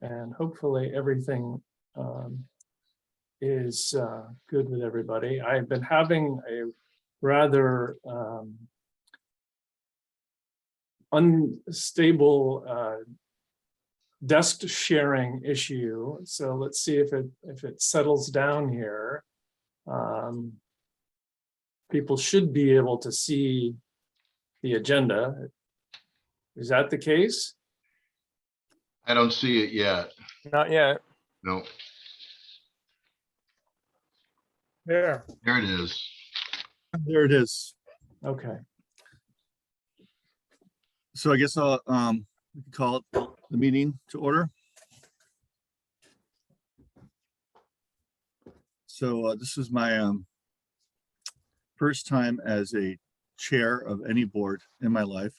and hopefully everything is good with everybody. I've been having a rather unstable desk sharing issue. So let's see if it settles down here. People should be able to see the agenda. Is that the case? I don't see it yet. Not yet. No, There. there it is. There it is. Okay. So I guess I'll we can call it the meeting to order. So this is my first time as a chair of any board in my life.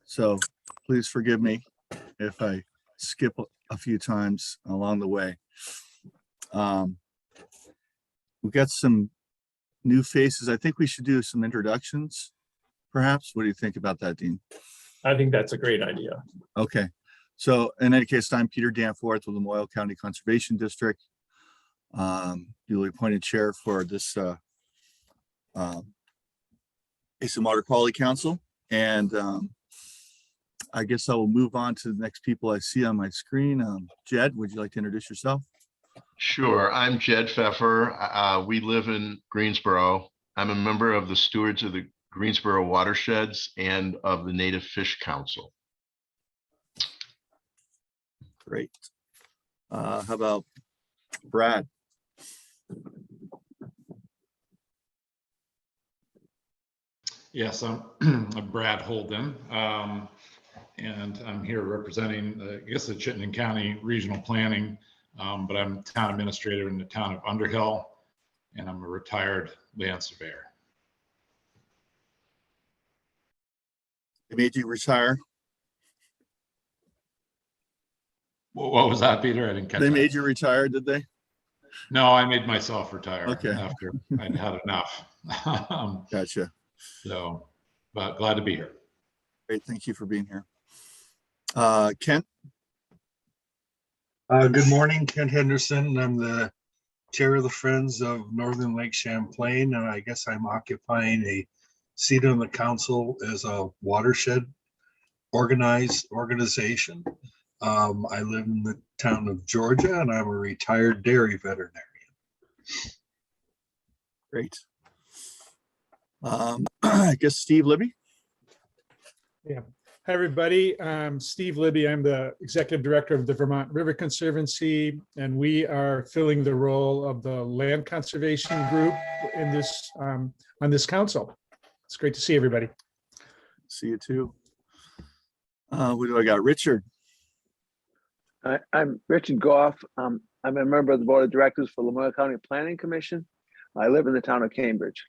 So please forgive me if I skip a few times along the way. We've got some new faces. I think we should do some introductions, perhaps. What do you think about that, Dean? I think that's a great idea. Okay. So in any case, I'm Peter Danforth with the Lamoille County Conservation District. Duly appointed chair for this Basin Water Quality Council. And I guess I will move on to the next people I see on my screen. Jed, would you like to introduce yourself? Sure. I'm Jed Pfeffer. We live in Greensboro. I'm a member of the Stewards of the Greensboro Watersheds and of the Native Fish Council. Great. How about Brad? Yes, I'm Brad Holden, and I'm here representing, I guess, the Chittenden County Regional Planning, but I'm town administrator in the town of Underhill, and I'm a retired land surveyor. They made you retire. What was that, Peter? I didn't catch They that. made you retire, did they? No, I made myself retire Okay. after I'd had enough. Gotcha. So, but glad to be here. Great. Thank you for being here. Kent? Good morning, Kent Henderson. I'm the chair of the Friends of Northern Lake Champlain, and I guess I'm occupying a seat on the council as a watershed organization. I live in the town of Georgia, and I'm a retired dairy veterinarian. Great. I guess Steve Libby. Yeah. Hi, everybody. I'm Steve Libby. I'm the executive director of the Vermont River Conservancy, and we are filling the role of the land conservation group in this on this council. It's great to see everybody. See you too. What do I got? Richard. I'm Richard Goff. I'm a member of the board of directors for Lamoille County Planning Commission. I live in the town of Cambridge.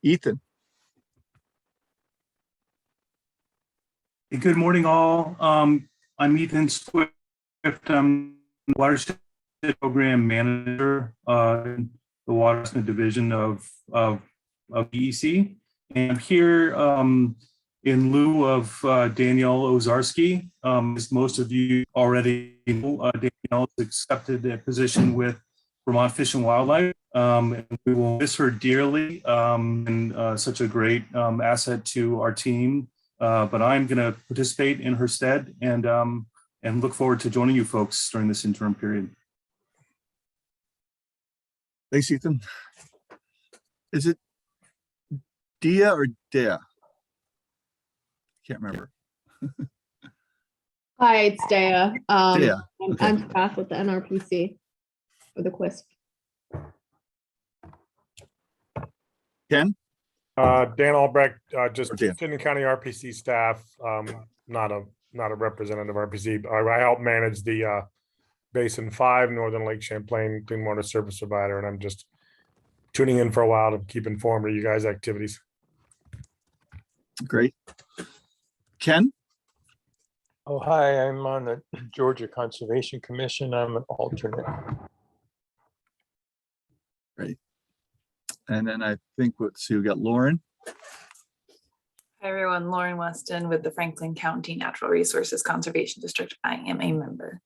Ethan. Hey, good morning, all. I'm Ethan Swift. I'm the Watershed Program Manager in the Watershed Division of BEC. And I'm here in lieu of Danielle Ozarski. As most of you already know, Danielle has accepted a position with Vermont Fish and Wildlife. And we will miss her dearly, and such a great asset to our team. But I'm going to participate in her stead and look forward to joining you folks during this interim period. Thanks, Ethan. Is it Dia or Dea? Can't remember. Hi, it's Dea. Dea. Okay. I'm staff with the NRPC for the QUISP. Ken? Dan Albrecht, just Or Dan. Chittenden County RPC staff, not a representative RPC. I help manage the Basin 5 Northern Lake Champlain Clean Water Service Provider, and I'm just tuning in for a while to keep informed of you guys' activities. Great. Ken? Oh, hi, I'm on the Georgia Conservation Commission. I'm an alternate. Great. And then I think, let's see, we got Lauren. Hi everyone, Lauren Weston with the Franklin County Natural Resources Conservation District. I am a member.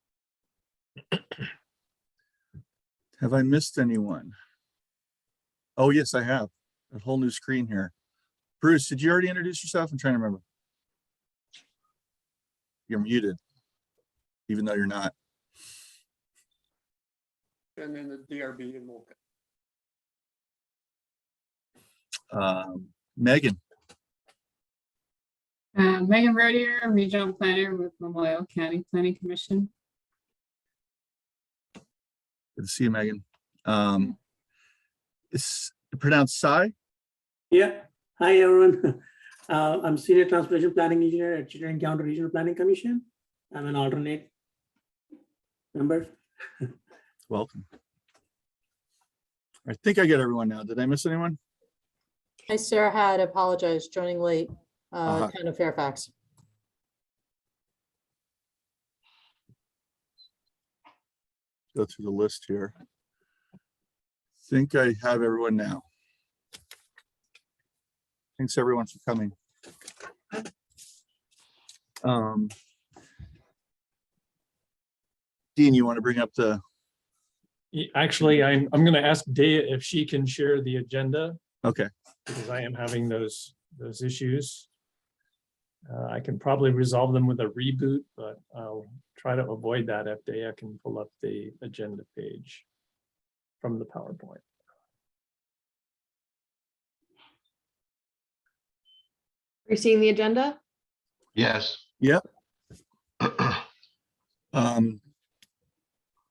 Have I missed anyone? Oh, yes, I have. A whole new screen here. Bruce, did you already introduce yourself? I'm trying to remember. You're muted, even though you're not. And then the DRB and we'll. Megan. Megan Rodier, Regional Planner with Lamoille County Planning Commission. Good to see you, Megan. It's pronounced Sai? Yeah. Hi, everyone. I'm Senior Transportation Planning Engineer at Chittenden County Regional Planning Commission. I'm an alternate member. Welcome. I think I get everyone now. Did I miss anyone? Hi, Sarah Had, apologize, joining late, Uh-huh. Town of Fairfax. Go through the list here. Think I have everyone now. Thanks everyone for coming. Dean, you want to bring up the, Actually, I'm going to ask Dea if she can share the agenda, okay, because I am having those issues. I can probably resolve them with a reboot, but I'll try to avoid that if Dea can pull up the agenda page from the PowerPoint. Are you seeing the agenda? Yes. yep.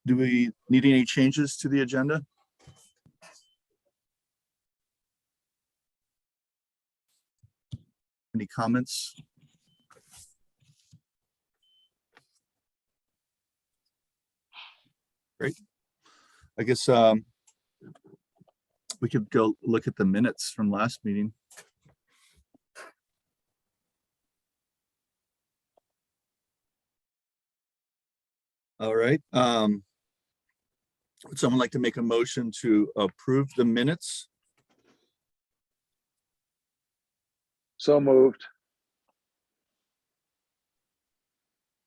Do we need any changes to the agenda? Any comments? Great. I guess we could go look at the minutes from last meeting. All right. Would someone like to make a motion to approve the minutes? So moved.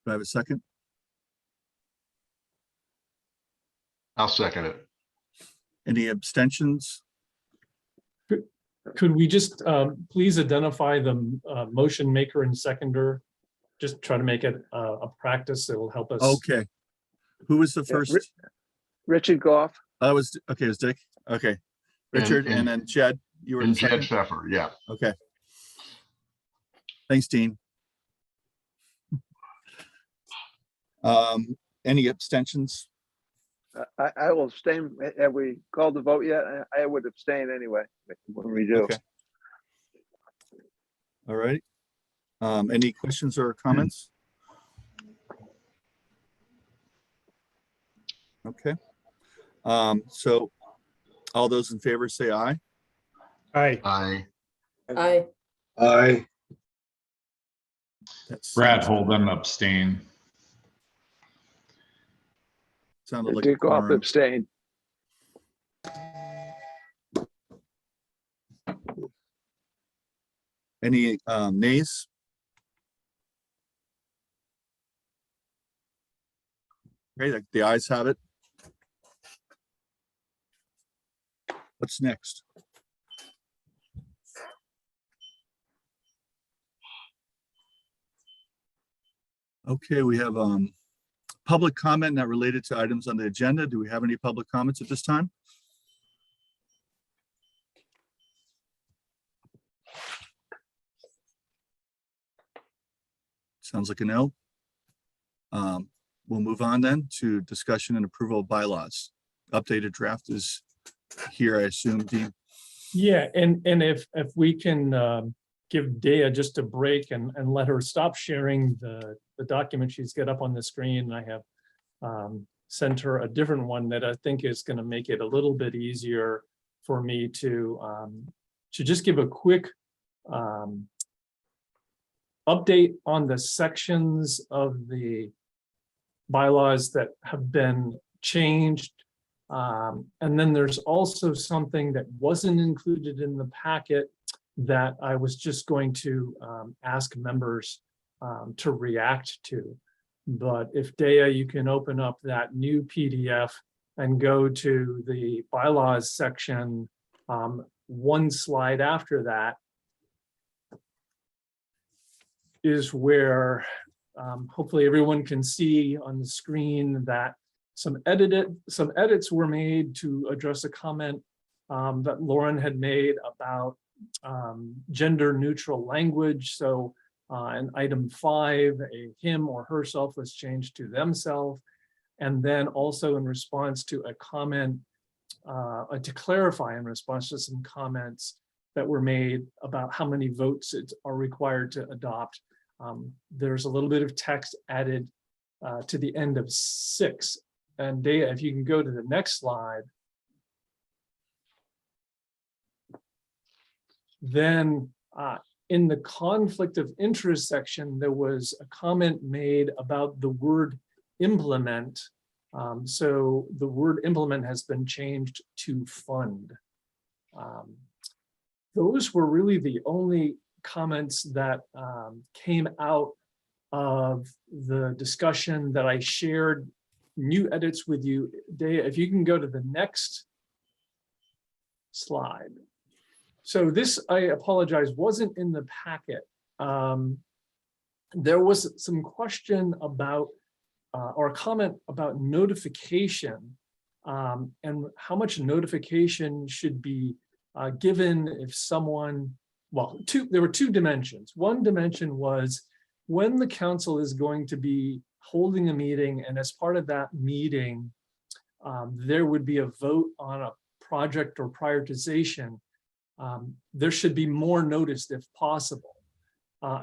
Do I have a second? I'll second it. Any abstentions? Could we just please identify the motion maker and seconder? Just try to make it a practice that will help us. Okay. Who was the Yeah, first? Richard Goff. I was, okay, it was Dick. Okay. Richard and then Jed, you were the And Jed second? Pfeffer, yeah. Okay. Thanks, Dean. Any abstentions? I will abstain. Have we called the vote yet? I would abstain anyway when we do. Okay. All right. Any questions or comments? Okay. So all those in favor say aye. Aye. Aye. Aye. Aye. That's Brad Holden abstain. sounded like a Dick Goff quorum. abstain. Any nays? Okay, the ayes have it. What's next? Okay, we have public comment not related to items on the agenda. Do we have any public comments at this time? Sounds like a no. We'll move on then to discussion and approval of bylaws. Updated draft is here, I assume, Dean. Yeah, and if we can give Dea just a break and let her stop sharing the document she's got up on the screen. I have sent her a different one that I think is going to make it a little bit easier for me to just give a quick update on the sections of the bylaws that have been changed. And then there's also something that wasn't included in the packet that I was just going to ask members to react to. But if Dea, you can open up that new PDF and go to the bylaws section, one slide after that is where hopefully everyone can see on the screen that some edits were made to address a comment that Lauren had made about gender neutral language. So in item 5, a him or herself was changed to themselves. And then also in response to a comment, to clarify in response to some comments that were made about how many votes are required to adopt. There's a little bit of text added to the end of 6. And Dea, if you can go to the next slide. Then in the conflict of interest section, there was a comment made about the word implement. So the word implement has been changed to fund. Those were really the only comments that came out of the discussion that I shared new edits with you. Dea, if you can go to the next slide. So this, I apologize, wasn't in the packet. There was some question about, or a comment about notification and how much notification should be given if someone, well, there were 2 dimensions. One dimension was when the council is going to be holding a meeting, and as part of that meeting, there would be a vote on a project or prioritization. There should be more noticed if possible.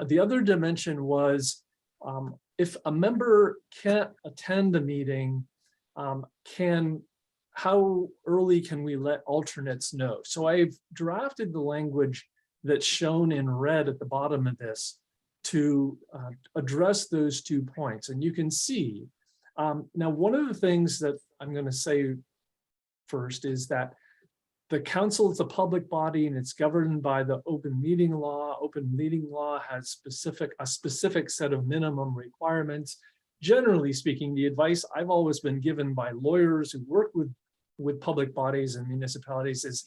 The other dimension was if a member can't attend a meeting, how early can we let alternates know? So I've drafted the language that's shown in red at the bottom of this to address those 2 points. And you can see, now one of the things that I'm going to say first is that the council is a public body and it's governed by the open meeting law. Open meeting law has a specific set of minimum requirements. Generally speaking, the advice I've always been given by lawyers who work with public bodies and municipalities is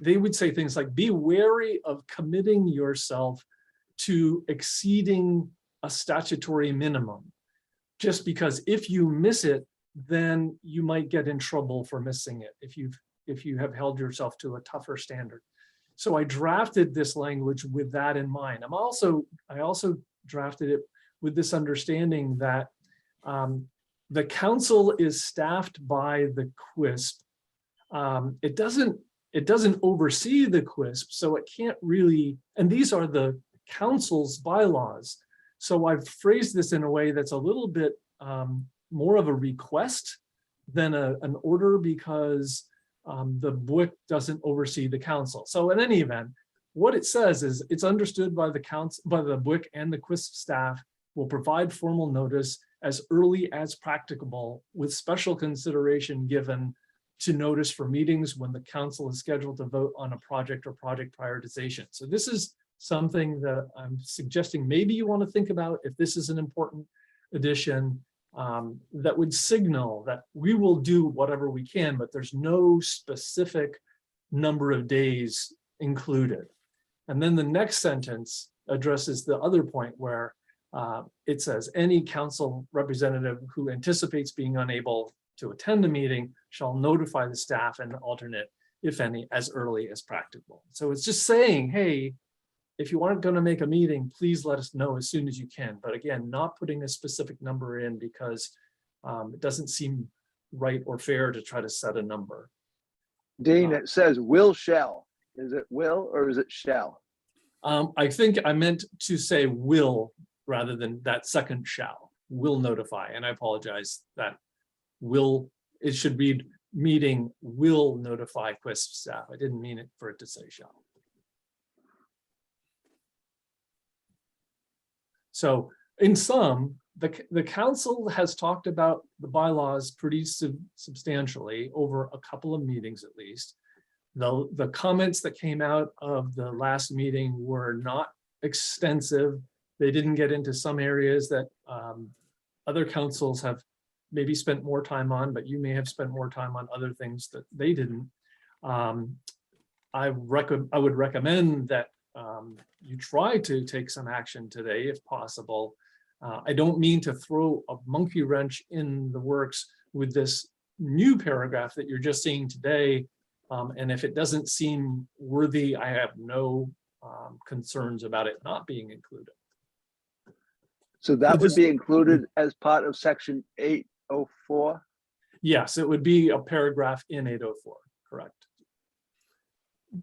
they would say things like, be wary of committing yourself to exceeding a statutory minimum. Just because if you miss it, then you might get in trouble for missing it if you have held yourself to a tougher standard. So I drafted this language with that in mind. I also drafted it with this understanding that the council is staffed by the QUISP. It doesn't oversee the QUISP, so it can't really, and these are the council's bylaws. So I've phrased this in a way that's a little bit more of a request than an order, because the BWQC doesn't oversee the council. So in any event, what it says is it's understood by the council, by the BWQC and the QUISP staff will provide formal notice as early as practicable, with special consideration given to notice for meetings when the council is scheduled to vote on a project or project prioritization. So this is something that I'm suggesting maybe you want to think about if this is an important addition that would signal that we will do whatever we can, but there's no specific number of days included. And then the next sentence addresses the other point where it says any council representative who anticipates being unable to attend a meeting shall notify the staff and the alternate, if any, as early as practicable. So it's just saying, hey, if you aren't going to make a meeting, please let us know as soon as you can. But again, not putting a specific number in because it doesn't seem right or fair to try to set a number. Dean, it says will shall. Is it will or is it shall? I think I meant to say will rather than that second shall. Will notify, and I apologize that will, it should read meeting will notify QUISP staff. I didn't mean it for it to say shall. So in sum, the council has talked about the bylaws pretty substantially over a couple of meetings at least. The comments that came out of the last meeting were not extensive. They didn't get into some areas that other councils have maybe spent more time on, but you may have spent more time on other things that they didn't. I would recommend that you try to take some action today if possible. I don't mean to throw a monkey wrench in the works with this new paragraph that you're just seeing today. And if it doesn't seem worthy, I have no concerns about it not being included. So that would be included as part of section 804? Yes, it would be a paragraph in 804, correct.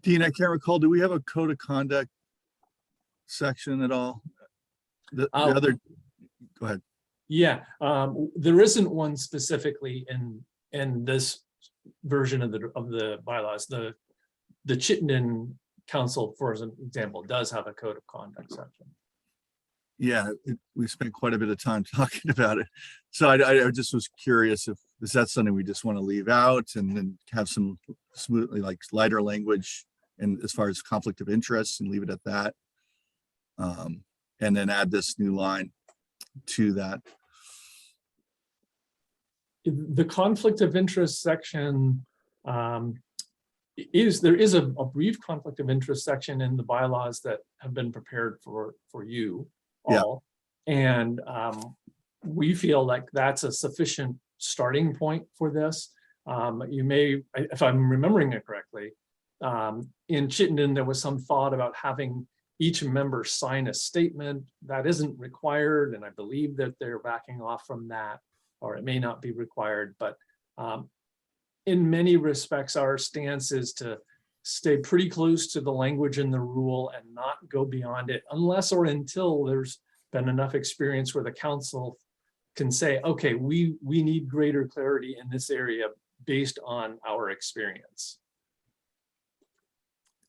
Dean, I can't recall, do we have a code of conduct section at all? The other, go ahead. Yeah, there isn't one specifically in this version of the bylaws. The Chittenden Council, for example, does have a code of conduct section. Yeah, we spent quite a bit of time talking about it. So I just was curious if is that something we just want to leave out and then have some smoothly like lighter language and as far as conflict of interest and leave it at that. And then add this new line to that. The conflict of interest section there is a brief conflict of interest section in the bylaws that have been prepared for you all. Yeah. And we feel like that's a sufficient starting point for this. You may, if I'm remembering it correctly, in Chittenden, there was some thought about having each member sign a statement. That isn't required, and I believe that they're backing off from that, or it may not be required, but in many respects, our stance is to stay pretty close to the language in the rule and not go beyond it unless or until there's been enough experience where the council can say, okay, we need greater clarity in this area based on our experience.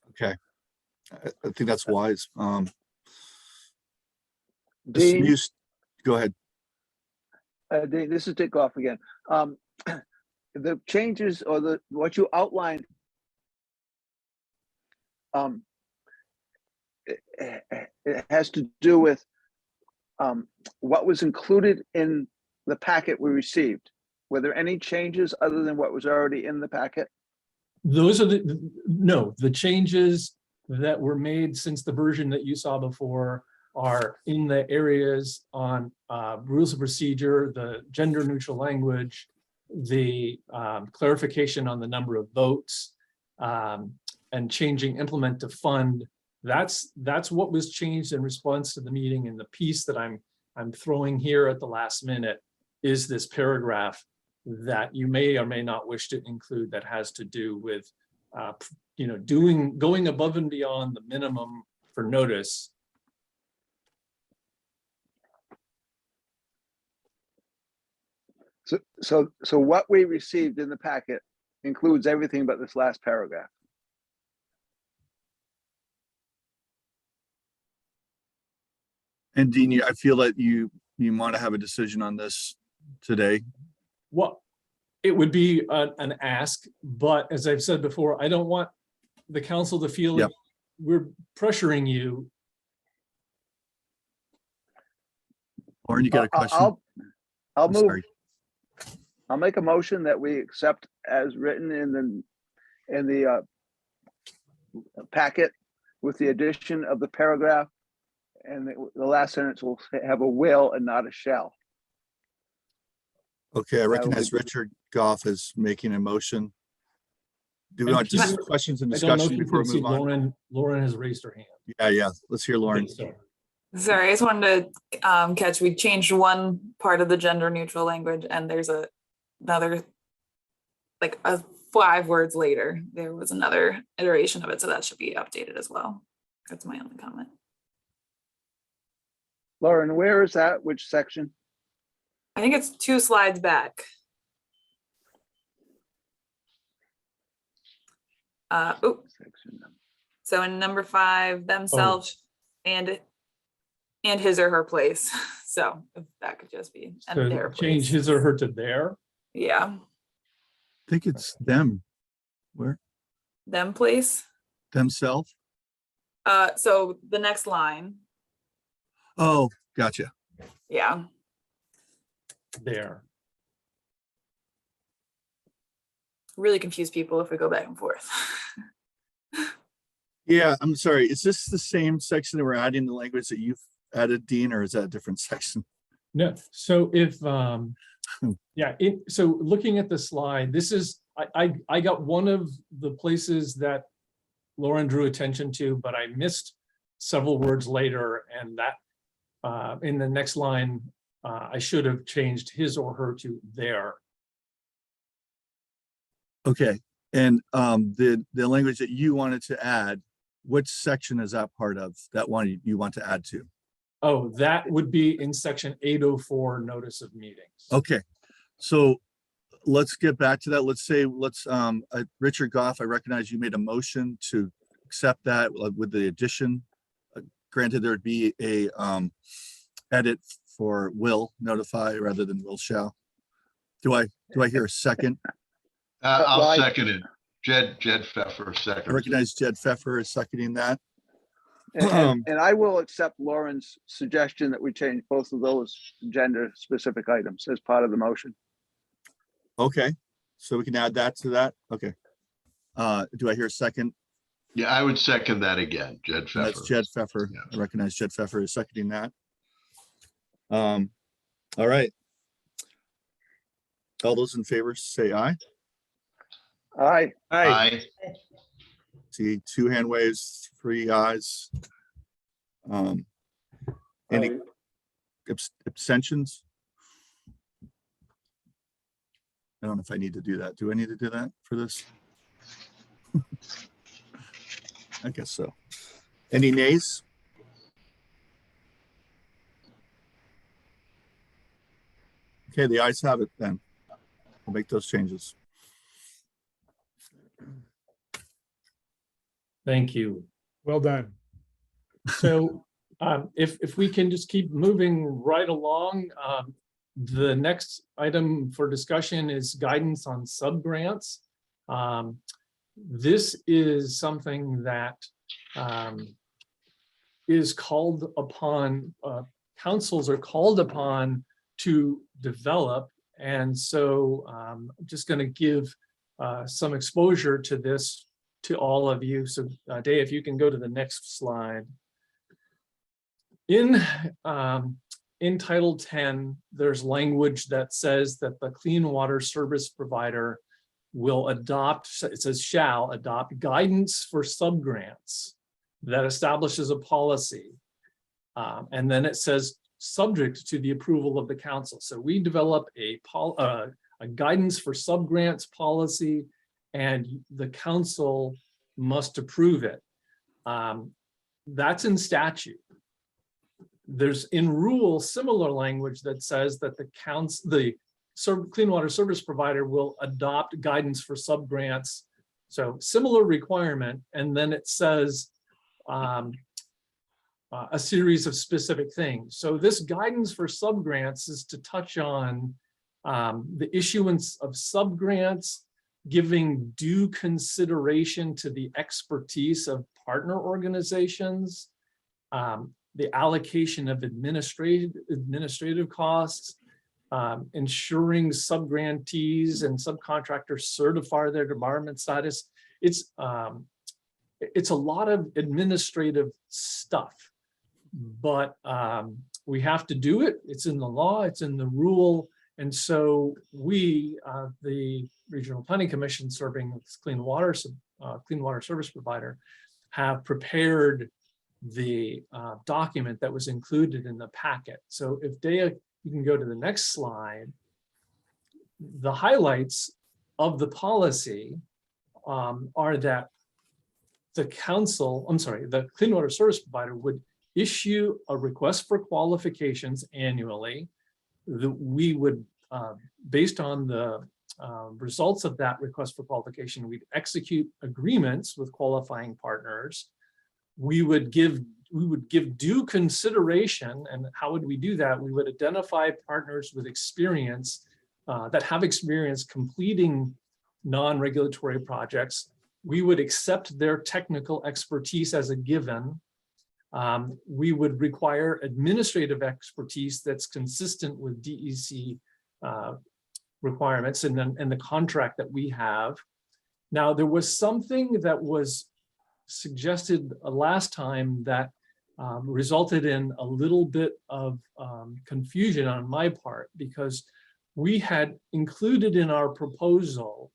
Okay. I think that's wise. Dean, go ahead. Dean, this is Dick Goff again. The changes or what you outlined, it has to do with what was included in the packet we received. Were there any changes other than what was already in the packet? Those are the changes that were made since the version that you saw before are in the areas on rules of procedure, the gender neutral language, the clarification on the number of votes, and changing implement to fund. That's what was changed in response to the meeting, and the piece that I'm throwing here at the last minute is this paragraph that you may or may not wish to include that has to do with going above and beyond the minimum for notice. So what we received in the packet includes everything but this last paragraph. And Dean, I feel that you want to have a decision on this today. Well, it would be an ask, but as I've said before, I don't want the council to feel like we're pressuring you. Lauren, you got a question? I'll move. Sorry. I'll make a motion that we accept as written in the packet with the addition of the paragraph, and the last sentence will have a will and not a shall. Okay, I recognize Richard Goff is making a motion. Do we want just questions and discussion before we move on? Lauren has raised her hand. Yeah. Let's hear Lauren. Sorry, I just wanted to catch, we changed one part of the gender neutral language, and there's another, like 5 words later, there was another iteration of it, so that should be updated as well. That's my only comment. Lauren, where is that? Which section? I think it's 2 slides back. So in number 5, themselves and his or her place. So if that could just be so their change place. His or her to their. Yeah. I think it's them. Where? them place. themselves? So the next line, Oh, gotcha. yeah. There. Really confuse people if we go back and forth. Yeah, I'm sorry. Is this the same section that we're adding the language that you've added, Dean, or is that a different section? No, so if, yeah, so looking at the slide, this is, I got one of the places that Lauren drew attention to, but I missed several words later, and that in the next line, I should have changed his or her to their. Okay, and the language that you wanted to add, which section is that part of, that one you want to add to? Oh, that would be in section 804, notice of meetings. Okay, so let's get back to that. Let's say, Richard Goff, I recognize you made a motion to accept that with the addition. Granted, there'd be a edit for will notify rather than will shall. Do I hear a second? I'll second it. Jed Pfeffer, I second. recognize Jed Pfeffer is seconding that. And I will accept Lauren's suggestion that we change both of those gender specific items as part of the motion. Okay, so we can add that to that. Okay. Do I hear a second? Yeah, I would second that again, Jed Pfeffer. That's Jed Pfeffer. Yeah. I recognize Jed Pfeffer is seconding that. All right. All those in favor say aye. Aye. Aye. See 2 hand waves, 3 ayes. Any abstentions? I don't know if I need to do that. Do I need to do that for this? I guess so. Any nays? Okay, the ayes have it then. We'll make those changes. Thank you. Well done. So if we can just keep moving right along, the next item for discussion is guidance on subgrants. This is something that is called upon, councils are called upon to develop. And so I'm just going to give some exposure to this to all of you. So Dave, if you can go to the next slide. In Title 10, there's language that says that the clean water service provider will adopt, it says shall adopt guidance for subgrants that establishes a policy. And then it says subject to the approval of the council. So we develop a guidance for subgrants policy, and the council must approve it. That's in statute. There's in rule similar language that says that the clean water service provider will adopt guidance for subgrants. So similar requirement, and then it says a series of specific things. So this guidance for subgrants is to touch on the issuance of subgrants, giving due consideration to the expertise of partner organizations, the allocation of administrative costs, ensuring subgrantees and subcontractors certify their debarment status. It's a lot of administrative stuff, but we have to do it. It's in the law, it's in the rule. And so we, the Regional Planning Commission serving as clean water service provider, have prepared the document that was included in the packet. So if Dea, you can go to the next slide. The highlights of the policy are that the clean water service provider would issue a request for qualifications annually. We would, based on the results of that request for qualification, we'd execute agreements with qualifying partners. We would give due consideration. And how would we do that? We would identify partners with experience that have experience completing non-regulatory projects. we would accept their technical expertise as a given. We would require administrative expertise that's consistent with DEC requirements and the contract that we have. Now, there was something that was suggested last time that resulted in a little bit of confusion on my part, because we had included in our proposal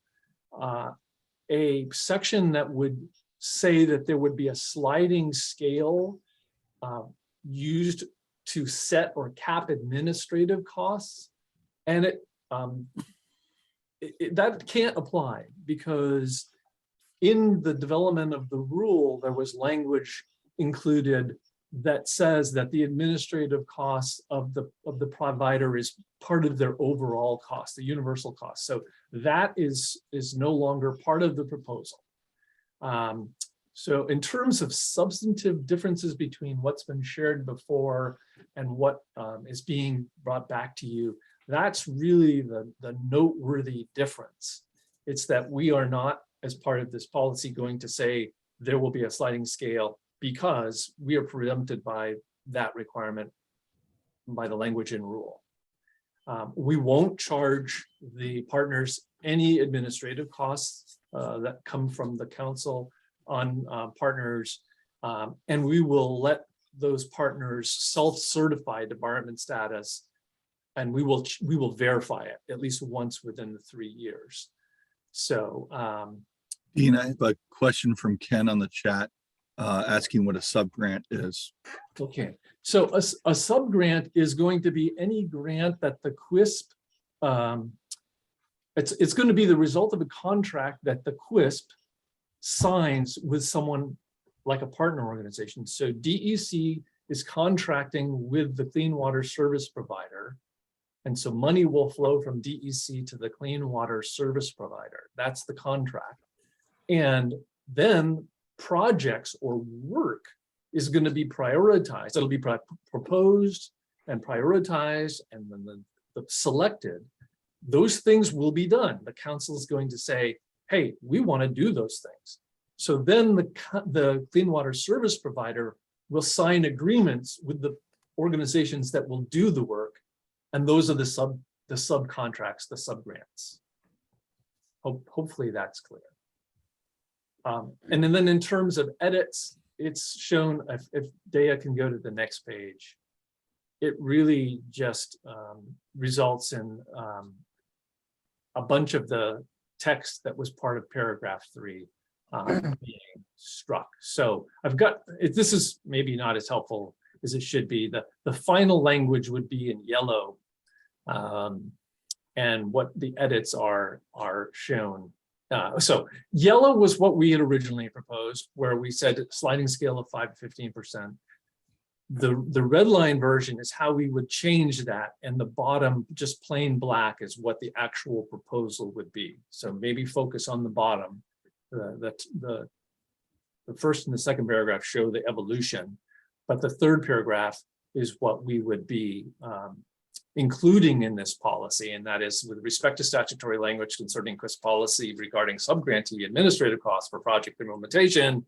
a section that would say that there would be a sliding scale used to set or cap administrative costs. And that can't apply, because in the development of the rule, there was language included that says that the administrative costs of the provider is part of their overall cost, the universal cost. So that is no longer part of the proposal. So in terms of substantive differences between what's been shared before and what is being brought back to you, that's really the noteworthy difference. It's that we are not, as part of this policy, going to say there will be a sliding scale, because we are preempted by that requirement by the language in rule. We won't charge the partners any administrative costs that come from the council on partners, and we will let those partners self-certify debarment status, and we will verify it at least once within the 3 years. So Dean, I have a question from Ken on the chat asking what a subgrant is. Okay, so a subgrant is going to be any grant that the QUISP, it's going to be the result of a contract that the QUISP signs with someone like a partner organization. So DEC is contracting with the clean water service provider. And so money will flow from DEC to the clean water service provider. That's the contract. And then projects or work is going to be prioritized. It'll be proposed and prioritized and then the selected. Those things will be done. The council is going to say, hey, we want to do those things. So then the clean water service provider will sign agreements with the organizations that will do the work. And those are the subcontracts, the subgrants. Hopefully that's clear. And then in terms of edits, it's shown, if Dea can go to the next page, it really just results in a bunch of the text that was part of paragraph 3 being struck. So I've got, this is maybe not as helpful as it should be. The final language would be in yellow, and what the edits are shown. So yellow was what we had originally proposed, where we said sliding scale of 5 to 15%. The red line version is how we would change that, and the bottom, just plain black, is what the actual proposal would be. So maybe focus on the bottom. The first and the second paragraph show the evolution, but the third paragraph is what we would be including in this policy, and that is with respect to statutory language concerning QUISP policy regarding subgrantee administrative costs for project implementation,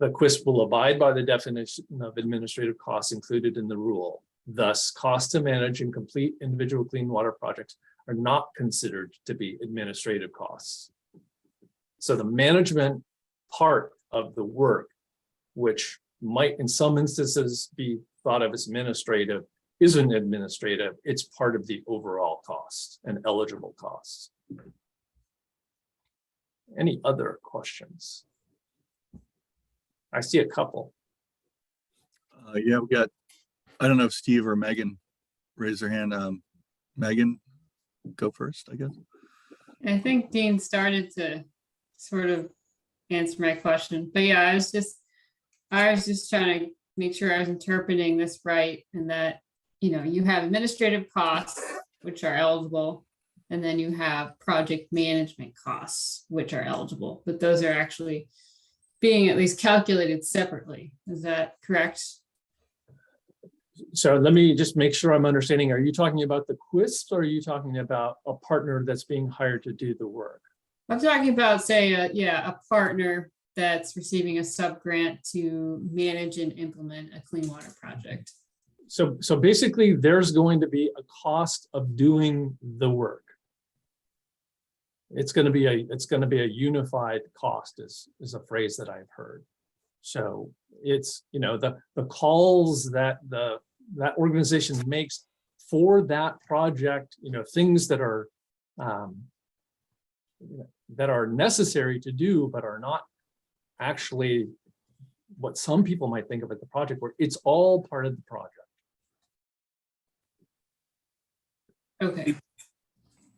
the QUISP will abide by the definition of administrative costs included in the rule. Thus, costs to manage and complete individual clean water projects are not considered to be administrative costs. So the management part of the work, which might in some instances be thought of as administrative, isn't administrative, it's part of the overall cost and eligible costs. Any other questions? I see a couple. Yeah, we got, I don't know if Steve or Megan raised their hand. Megan, go first, I guess. I think Dean started to sort of answer my question, but yeah, I was just trying to make sure I was interpreting this right, and that, you know, you have administrative costs, which are eligible, and then you have project management costs, which are eligible, but those are actually being at least calculated separately. Is that correct? So let me just make sure I'm understanding. Are you talking about the QUISP, or are you talking about a partner that's being hired to do the work? I'm talking about, say, a partner that's receiving a sub-grant to manage and implement a clean water project. So basically, there's going to be a cost of doing the work. It's going to be a unified cost is a phrase that I've heard. So it's, you know, the calls that that organization makes for that project, you know, things that are necessary to do, but are not actually what some people might think of as the project work. It's all part of the project. Okay.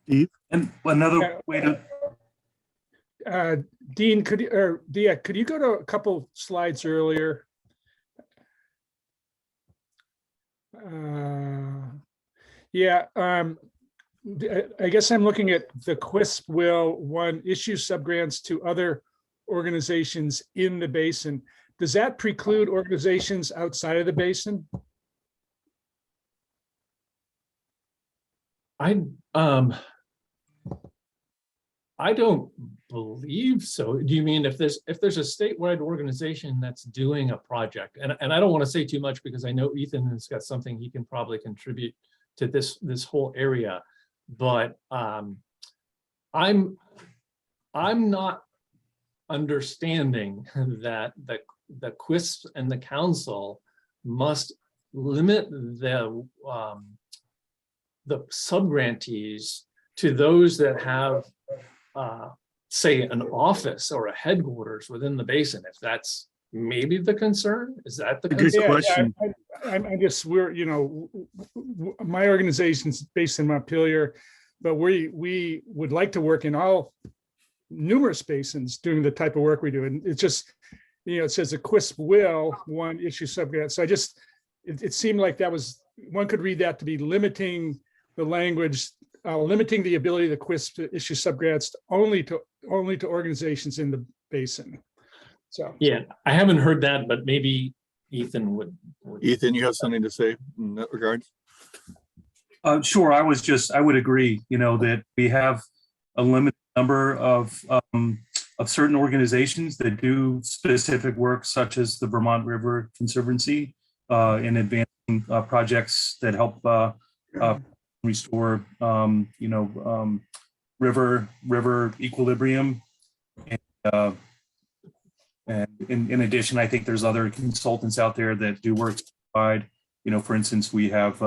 Steve? And another way to, Dean, could you go to a couple slides earlier? Yeah, I guess I'm looking at the QUISP will issue subgrants to other organizations in the basin. Does that preclude organizations outside of the basin? I don't believe so. Do you mean if there's a statewide organization that's doing a project, and I don't want to say too much because I know Ethan has got something he can probably contribute to this whole area, but I'm not understanding that the QUISP and the council must limit the subgrantees to those that have say an office or a headquarters within the basin. If that's maybe the concern, is that the Good concern? question. I guess my organization's based in Montpelier, but we would like to work in all numerous basins doing the type of work we do. And it's just, it says the QUISP will issue subgrants. So it seemed like one could read that to be limiting the language, limiting the ability of the QUISP to issue subgrants only to organizations in the basin. So yeah, I haven't heard that, but maybe Ethan would. Ethan, you have something to say in that regard? sure, I would agree, that we have a limited number of certain organizations that do specific work, such as the Vermont River Conservancy, in advancing projects that help restore, river equilibrium. And in addition, I think there's other consultants out there that do work statewide. For instance, we have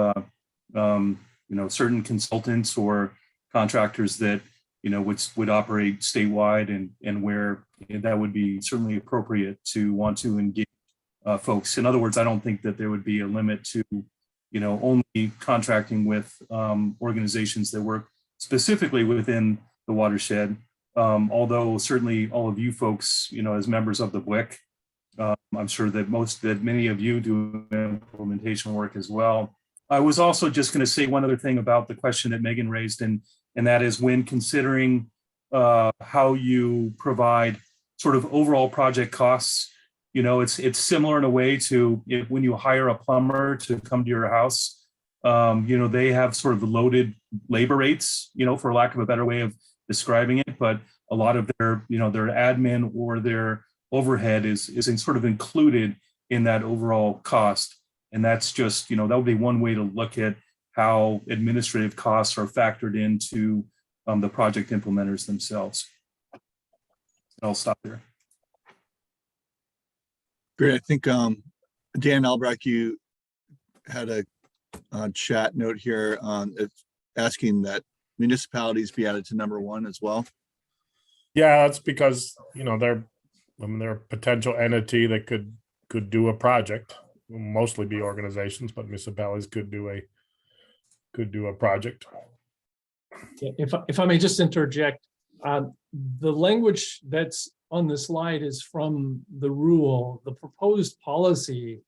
certain consultants or contractors that would operate statewide, and where that would be certainly appropriate to want to engage folks. In other words, I don't think that there would be a limit to only contracting with organizations that work specifically within the watershed. Although certainly all of you folks, as members of the BWQ, I'm sure that many of you do implementation work as well. I was also just going to say one other thing about the question that Megan raised, and that is when considering how you provide sort of overall project costs. It's similar in a way to when you hire a plumber to come to your house. They have sort of loaded labor rates, for lack of a better way of describing it, but a lot of their admin or their overhead is sort of included in that overall cost. And that's just, that would be one way to look at how administrative costs are factored into the project implementers themselves. I'll stop there. Great. I think Dan Albrecht, you had a chat note here asking that municipalities be added to number 1 as well. Yeah, that's because they're a potential entity that could do a project. Mostly be organizations, but municipalities could do a project. If I may just interject, the language that's on the slide is from the rule. The proposed policy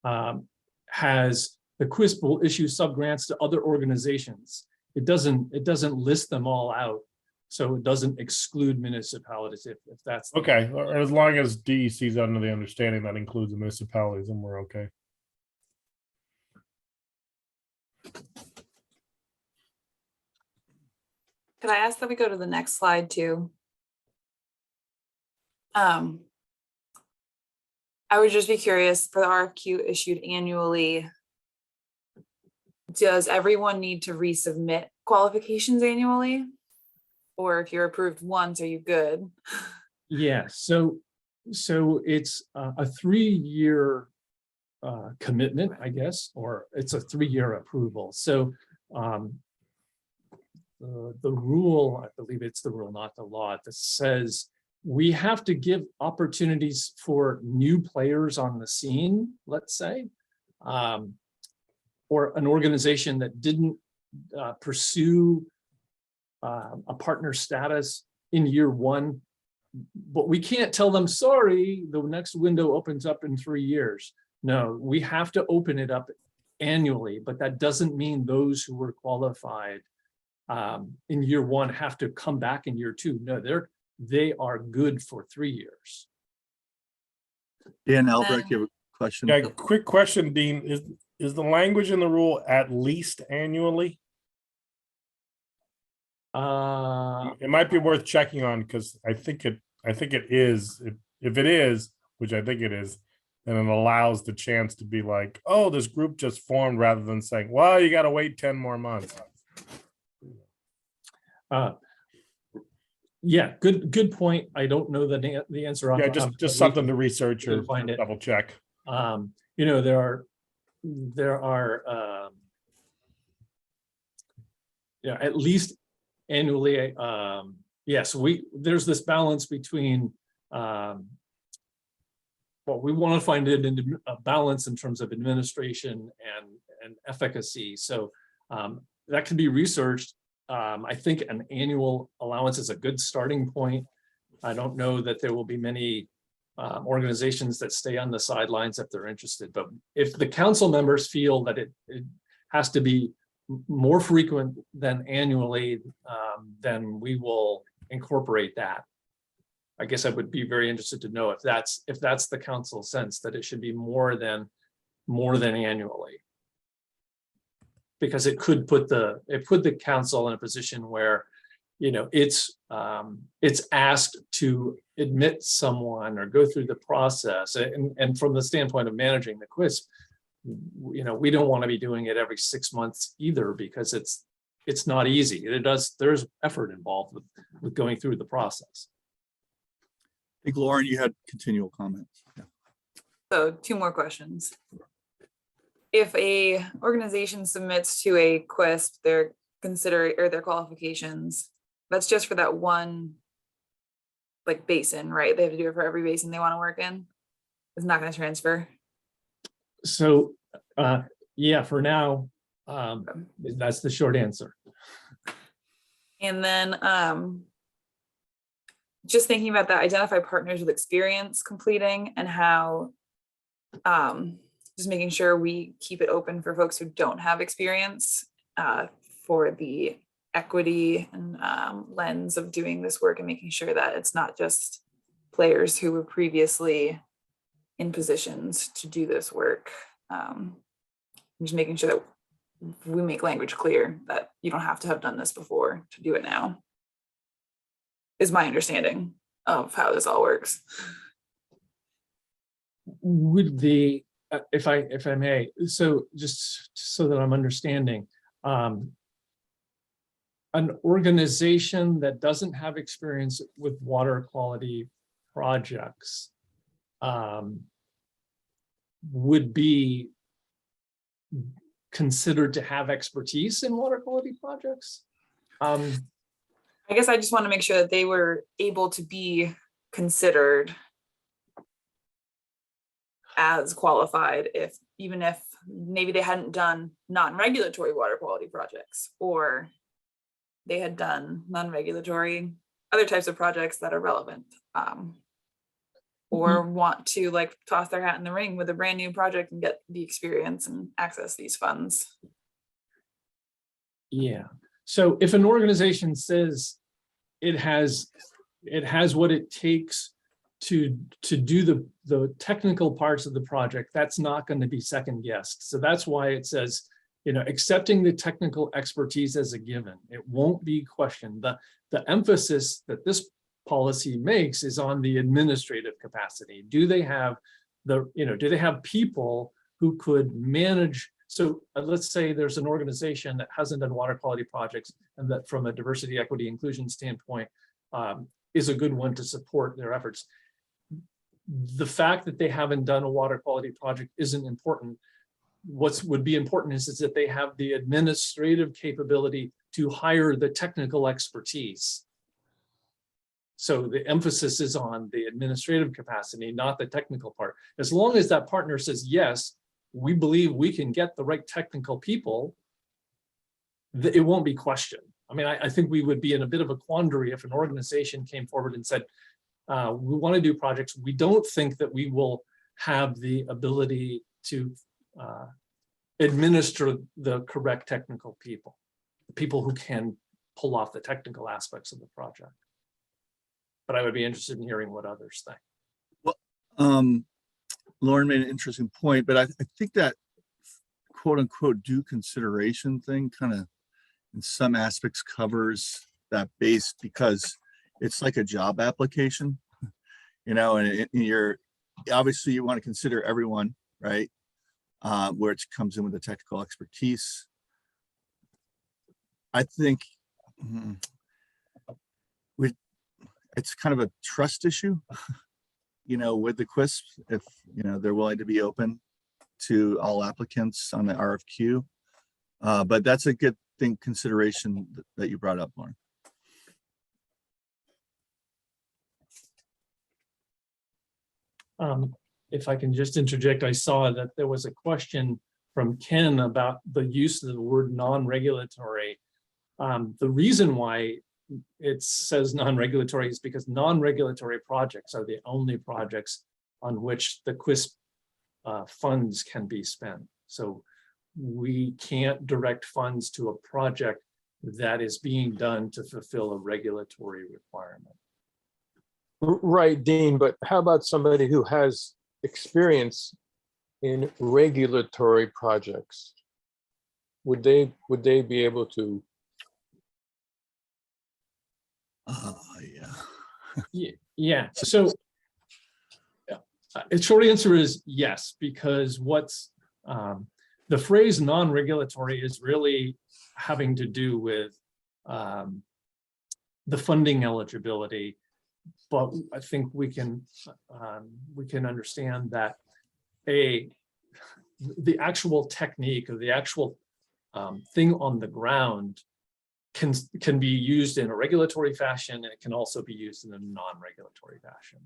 has the QUISP will issue subgrants to other organizations. It doesn't list them all out, so it doesn't exclude municipalities if that's okay. Or as long as DEC is under the understanding that includes the municipalities, then we're okay. Could I ask that we go to the next slide too? I would just be curious, for the RFQ issued annually, does everyone need to resubmit qualifications annually? Or if you're approved once, are you good? Yeah, so it's a 3-year commitment, I guess, or it's a 3-year approval. So the rule, I believe it's the rule, not the law, that says we have to give opportunities for new players on the scene, let's say, or an organization that didn't pursue a partner status in year 1, but we can't tell them, sorry, the next window opens up in 3 years. No, we have to open it up annually, but that doesn't mean those who were qualified in year 1 have to come back in year 2. No, they are good for 3 years. Dan Albrecht, you have a question? Yeah, quick question, Dean. Is the language in the rule at least annually? It might be worth checking on, because I think it is. If it is, which I think it is, then it allows the chance to be like, oh, this group just formed, rather than saying, well, you got to wait 10 more months. Yeah, good point. I don't know the answer. Yeah, just something to research or find it. double check. You know, there are yeah, at least annually. Yes, there's this balance between well, we want to find it in a balance in terms of administration and efficacy. So that can be researched. I think an annual allowance is a good starting point. I don't know that there will be many organizations that stay on the sidelines if they're interested, but if the council members feel that it has to be more frequent than annually, then we will incorporate that. I guess I would be very interested to know if that's the council's sense, that it should be more than annually. Because it could put the council in a position where, you know, it's asked to admit someone or go through the process. And from the standpoint of managing the QUISP, you know, we don't want to be doing it every 6 months either, because it's not easy. There's effort involved with going through the process. I think, Lauren, you had continual comments. Yeah. So 2 more questions. If a organization submits to a QUISP their qualifications, that's just for that one like basin, right? They have to do it for every basin they want to work in. It's not going to transfer. So yeah, for now, that's the short answer. And then just thinking about that, identify partners with experience completing, and how just making sure we keep it open for folks who don't have experience for the equity and lens of doing this work, and making sure that it's not just players who were previously in positions to do this work. Just making sure that we make language clear that you don't have to have done this before to do it now, is my understanding of how this all works. Would the if I may, so just so that I'm understanding, an organization that doesn't have experience with water quality projects would be considered to have expertise in water quality projects? I guess I just want to make sure that they were able to be considered as qualified, even if maybe they hadn't done non-regulatory water quality projects, or they had done non-regulatory other types of projects that are relevant, or want to like toss their hat in the ring with a brand new project and get the experience and access these funds. Yeah. So if an organization says it has what it takes to do the technical parts of the project, that's not going to be second guessed. So that's why it says, you know, accepting the technical expertise as a given. It won't be questioned. The emphasis that this policy makes is on the administrative capacity. Do they have do they have people who could manage? So let's say there's an organization that hasn't done water quality projects, and that from a diversity, equity, inclusion standpoint is a good one to support their efforts. The fact that they haven't done a water quality project isn't important. What would be important is that they have the administrative capability to hire the technical expertise. So the emphasis is on the administrative capacity, not the technical part. As long as that partner says, yes, we believe we can get the right technical people, it won't be questioned. I mean, I think we would be in a bit of a quandary if an organization came forward and said, we want to do projects. We don't think that we will have the ability to administer the correct technical people, the people who can pull off the technical aspects of the project. But I would be interested in hearing what others think. Well, Lauren made an interesting point, but I think that quote unquote due consideration thing kind of in some aspects covers that base, because it's like a job application, and you're obviously you want to consider everyone, right? Where it comes in with the technical expertise. I think it's kind of a trust issue, with the QUISP, if, they're willing to be open to all applicants on the RFQ. But that's a good thing, consideration that you brought up, Lauren. If I can just interject, I saw that there was a question from Ken about the use of the word non-regulatory. The reason why it says non-regulatory is because non-regulatory projects are the only projects on which the QUISP funds can be spent. So we can't direct funds to a project that is being done to fulfill a regulatory requirement. Right, Dean, but how about somebody who has experience in regulatory projects? Would they be able to? Yeah. So the short answer is yes, because what's the phrase non-regulatory is really having to do with the funding eligibility. But I think we can understand that the actual technique or the actual thing on the ground can be used in a regulatory fashion, and it can also be used in a non-regulatory fashion.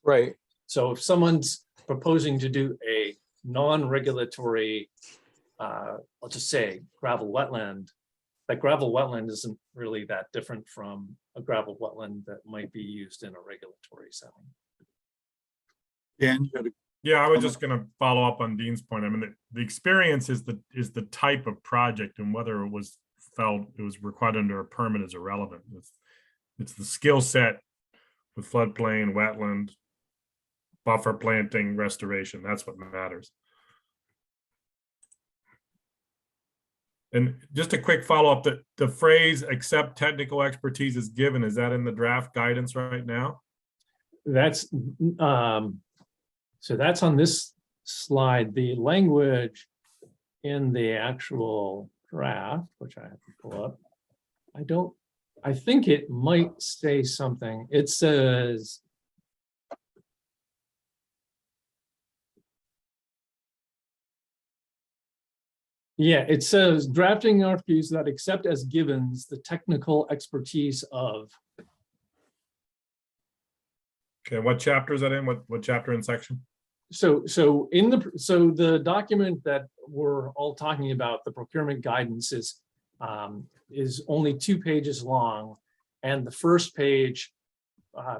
Right. So if someone's proposing to do a non-regulatory, I'll just say gravel wetland, that gravel wetland isn't really that different from a gravel wetland that might be used in a regulatory setting. Dan, yeah, I was just going to follow up on Dean's point. I mean, the experience is the type of project, and whether it was required under a permit is irrelevant. It's the skill set with floodplain, wetland, buffer planting, restoration. That's what matters. And just a quick follow-up, the phrase "except technical expertise is given," is that in the draft guidance right now? That's so that's on this slide. The language in the actual draft, which I have to pull up, I think it might say something. It says, yeah, it says drafting RFQs that accept as givens the technical expertise of. Okay, what chapter is that in? What chapter and section? So the document that we're all talking about, the procurement guidance, is only 2 pages long, and the first page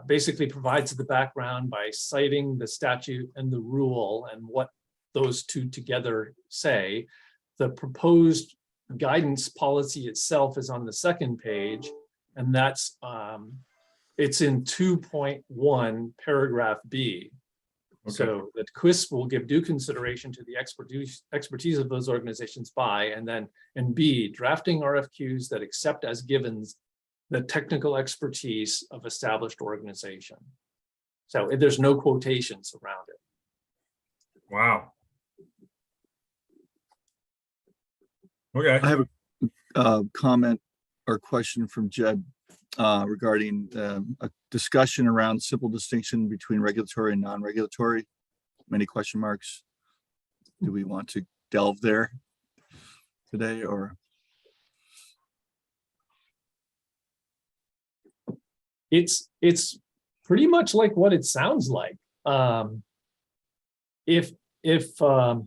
basically provides the background by citing the statute and the rule and what those two together say. The proposed guidance policy itself is on the second page, and that's it's in 2.1 paragraph B. Okay. So that QUISP will give due consideration to the expertise of those organizations by, and then in B, drafting RFQs that accept as givens the technical expertise of established organization. So there's no quotations around it. Wow. Okay. I have a comment or question from Jed regarding a discussion around simple distinction between regulatory and non-regulatory. Many question marks. Do we want to delve there today, or? It's pretty much like what it sounds like. If a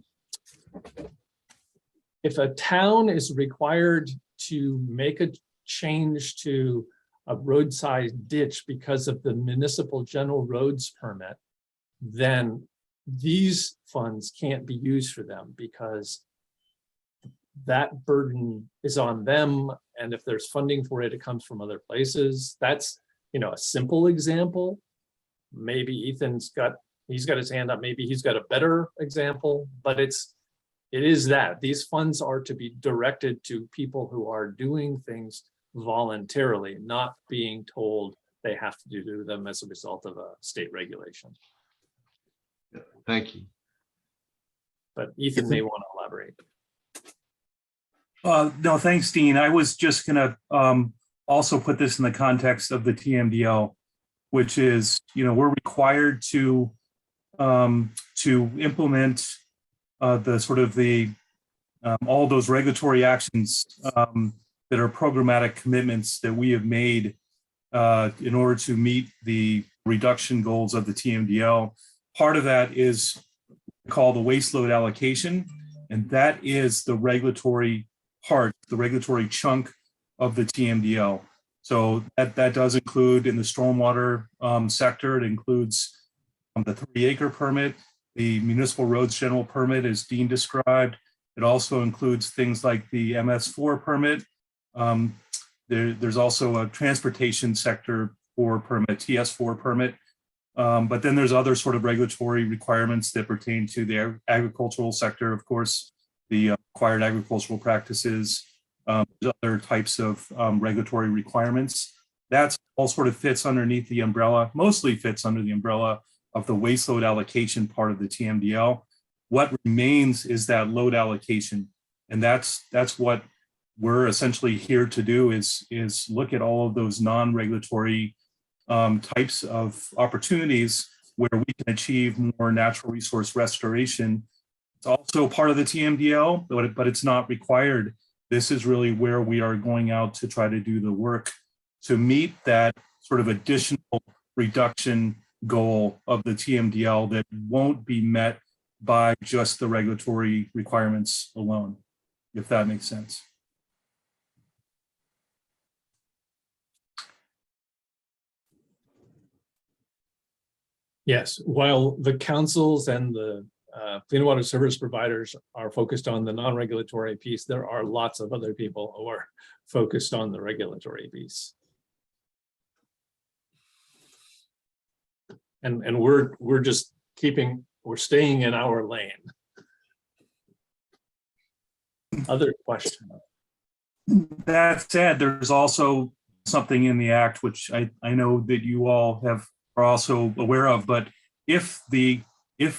town is required to make a change to a roadside ditch because of the municipal general roads permit, then these funds can't be used for them because that burden is on them. And if there's funding for it, it comes from other places. That's, a simple example. Maybe he's got his hand up. Maybe he's got a better example, but it is that these funds are to be directed to people who are doing things voluntarily, not being told they have to do them as a result of a state regulation. Thank you. But Ethan may want to elaborate. No, thanks, Dean. I was just gonna also put this in the context of the TMDL, which is, we're required to implement the sort of all those regulatory actions that are programmatic commitments that we have made in order to meet the reduction goals of the TMDL. Part of that is called the waste load allocation, and that is the regulatory part, the regulatory chunk of the TMDL. So that does include in the stormwater sector, it includes the 3-acre permit, the municipal roads general permit, as Dean described. It also includes things like the MS4 permit. There's also a transportation sector 4 permit, TS4 permit. But then there's other sort of regulatory requirements that pertain to the agricultural sector, of course, the required agricultural practices, other types of regulatory requirements. That's all sort of fits underneath the umbrella, mostly fits under the umbrella of the waste load allocation part of the TMDL. What remains is that load allocation. And that's what we're essentially here to do is look at all of those non-regulatory types of opportunities where we can achieve more natural resource restoration. It's also part of the TMDL, but it's not required. This is really where we are going out to try to do the work to meet that sort of additional reduction goal of the TMDL that won't be met by just the regulatory requirements alone, if that makes sense. Yes, while the councils and the clean water service providers are focused on the non-regulatory piece, there are lots of other people who are focused on the regulatory piece. And we're just staying in our lane. Other question. That said, there's also something in the act which I know that you all are also aware of, but if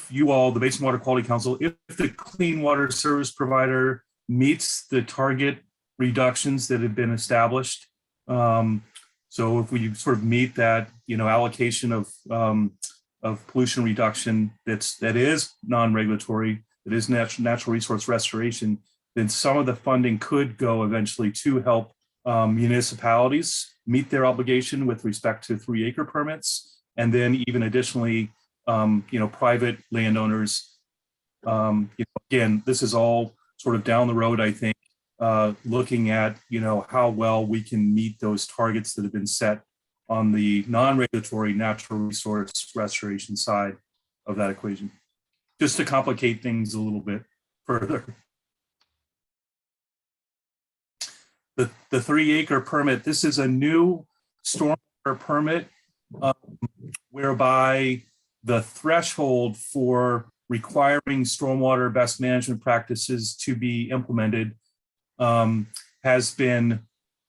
you all, the Basin Water Quality Council, if the clean water service provider meets the target reductions that have been established, so if we sort of meet that, allocation of pollution reduction that is non-regulatory, that is natural resource restoration, then some of the funding could go eventually to help municipalities meet their obligation with respect to 3-acre permits, and then even additionally, private landowners. Again, this is all sort of down the road, I think, looking at, how well we can meet those targets that have been set on the non-regulatory natural resource restoration side of that equation, just to complicate things a little bit further. The 3-acre permit, this is a new stormwater permit whereby the threshold for requiring stormwater best management practices to be implemented has been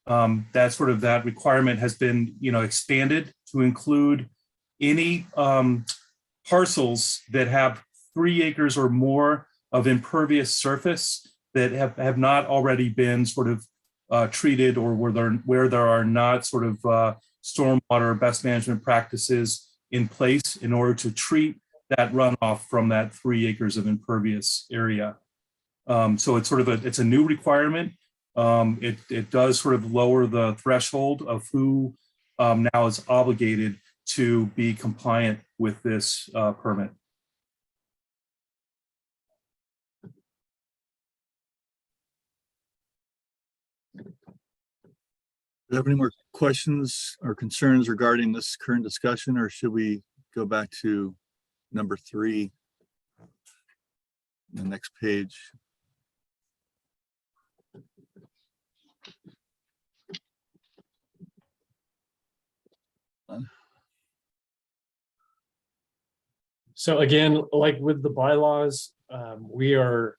that requirement has been, expanded to include any parcels that have 3 acres or more of impervious surface that have not already been sort of treated, or where there are not sort of stormwater best management practices in place in order to treat that runoff from that 3 acres of impervious area. So it's sort of it's a new requirement. It does sort of lower the threshold of who now is obligated to be compliant with this permit. Do you have any more questions or concerns regarding this current discussion, or should we go back to number 3, the next page? So again, like with the bylaws, we are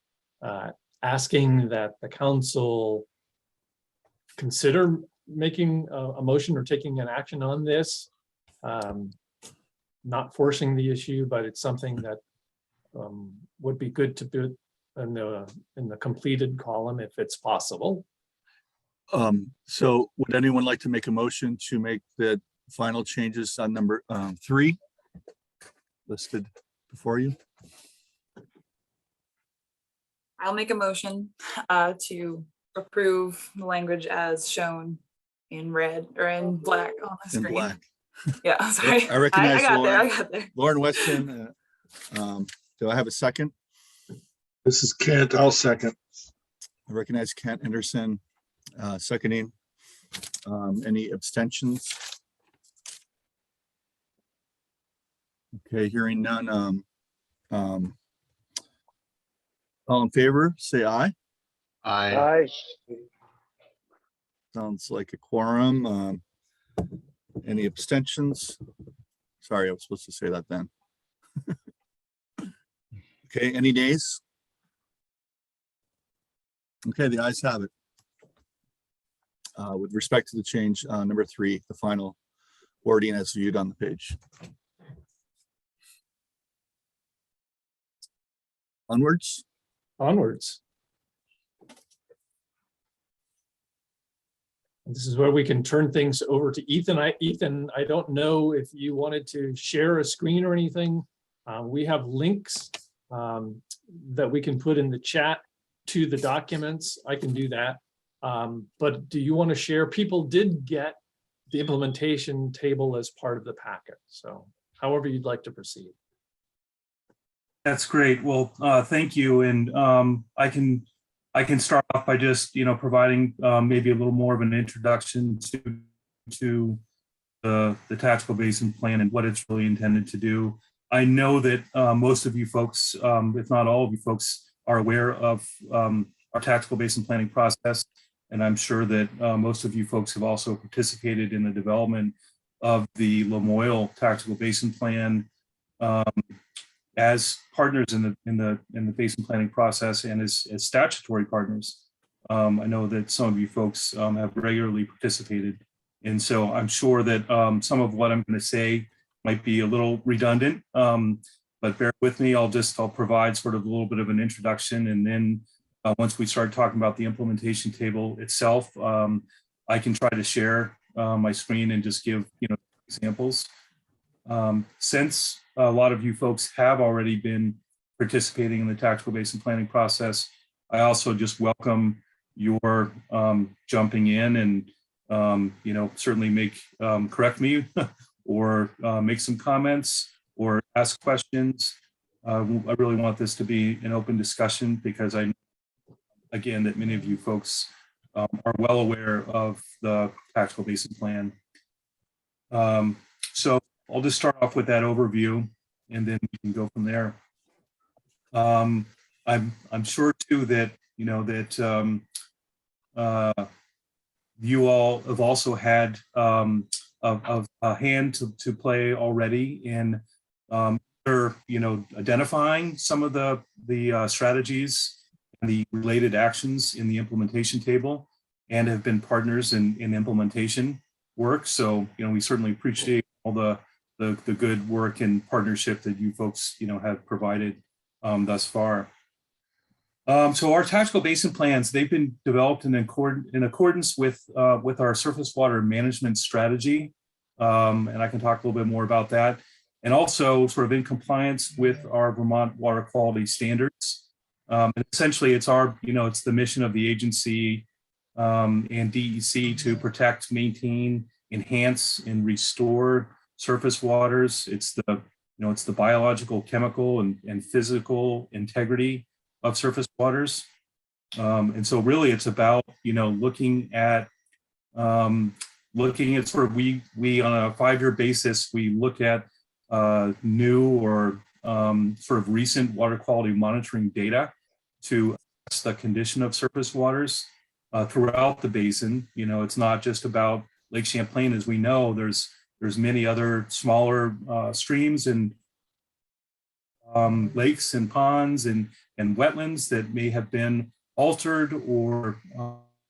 asking that the council consider making a motion or taking an action on this. Not forcing the issue, but it's something that would be good to put in the completed column if it's possible. So would anyone like to make a motion to make the final changes on number 3 listed before you? I'll make a motion to approve the language as shown in red or in black on the In screen. black. Yeah, sorry. I recognize I Lauren. got there. Lauren Weston. Do I have a second? This is Kent. I'll second. I recognize Kent Anderson seconding. Any abstentions? Okay, hearing none. All in favor, say aye. Aye. Sounds like a quorum. Any abstentions? Sorry, I was supposed to say that then. Okay, any nays? Okay, the ayes have it. With respect to the change, number 3, the final wording as viewed on the page. Onwards. Onwards. This is where we can turn things over to Ethan. Ethan, I don't know if you wanted to share a screen or anything. We have links that we can put in the chat to the documents. I can do that. But do you want to share? People did get the implementation table as part of the packet. So however you'd like to proceed. That's great. Well, thank you. And I can start off by just, providing maybe a little more of an introduction to the Tactical Basin Plan and what it's really intended to do. I know that most of you folks, if not all of you folks, are aware of our Tactical Basin Planning process. And I'm sure that most of you folks have also participated in the development of the Lamoille Tactical Basin Plan as partners in the basin planning process and as statutory partners. I know that some of you folks have regularly participated. And so I'm sure that some of what I'm going to say might be a little redundant, but bear with me. I'll provide sort of a little bit of an introduction. And then once we start talking about the implementation table itself, I can try to share my screen and just give examples. Since a lot of you folks have already been participating in the Tactical Basin Planning process, I also just welcome your jumping in and certainly correct me or make some comments or ask questions. I really want this to be an open discussion because I know, again, that many of you folks are well aware of the Tactical Basin Plan. So I'll just start off with that overview and then we can go from there. I'm sure too that you all have also had a hand to play already in identifying some of the strategies and the related actions in the implementation table. and have been partners in implementation work. So, we certainly appreciate all the good work and partnership that you folks, have provided thus far. So our tactical basin plans, they've been developed in accordance with our surface water management strategy. And I can talk a little bit more about that. And also sort of in compliance with our Vermont water quality standards. And essentially it's it's the mission of the agency and DEC to protect, maintain, enhance, and restore surface waters. It's the biological, chemical, and physical integrity of surface waters. And so really it's about, looking at sort of, we on a 5-year basis, we look at new or sort of recent water quality monitoring data to assess the condition of surface waters throughout the basin. It's not just about Lake Champlain. As we know, there's many other smaller streams and lakes and ponds and wetlands that may have been altered or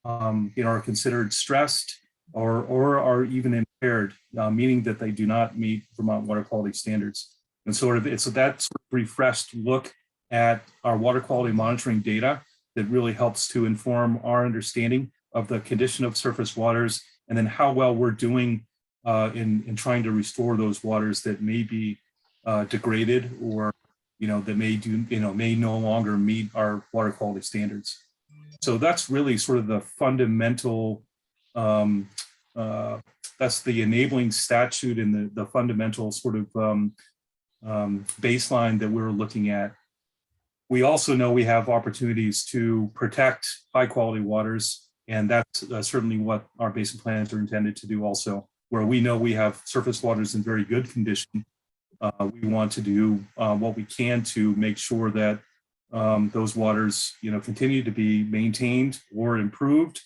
are considered stressed or are even impaired, meaning that they do not meet Vermont water quality standards. And it's that sort of refreshed look at our water quality monitoring data that really helps to inform our understanding of the condition of surface waters and then how well we're doing in trying to restore those waters that may be degraded or that may no longer meet our water quality standards. So that's really sort of the fundamental, that's the enabling statute and the fundamental sort of baseline that we're looking at. We also know we have opportunities to protect high quality waters, and that's certainly what our basin plans are intended to do also, where we know we have surface waters in very good condition. We want to do what we can to make sure that those waters, continue to be maintained or improved.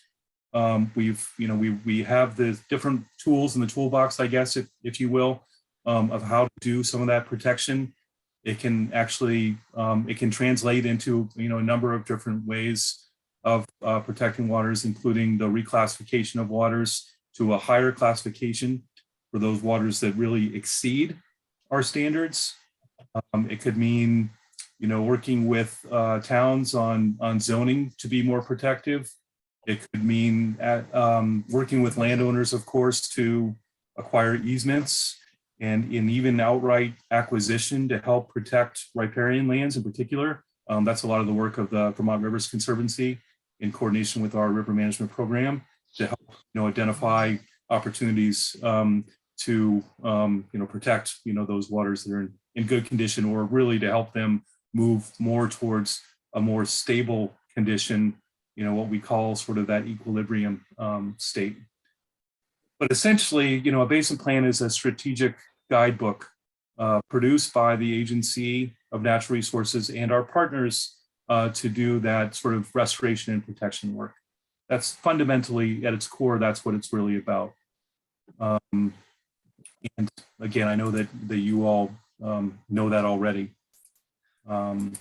We have the different tools in the toolbox, I guess, if you will, of how to do some of that protection. It can actually, it can translate into, a number of different ways of protecting waters, including the reclassification of waters to a higher classification for those waters that really exceed our standards. It could mean, working with towns on zoning to be more protective. It could mean working with landowners, of course, to acquire easements and even outright acquisition to help protect riparian lands in particular. That's a lot of the work of the Vermont Rivers Conservancy in coordination with our river management program to help identify opportunities to protect those waters that are in good condition, or really to help them move more towards a more stable condition, what we call sort of that equilibrium state. But essentially, a basin plan is a strategic guidebook produced by the Agency of Natural Resources and our partners to do that sort of restoration and protection work. That's fundamentally, at its core, that's what it's really about. And again, I know that you all know that already. And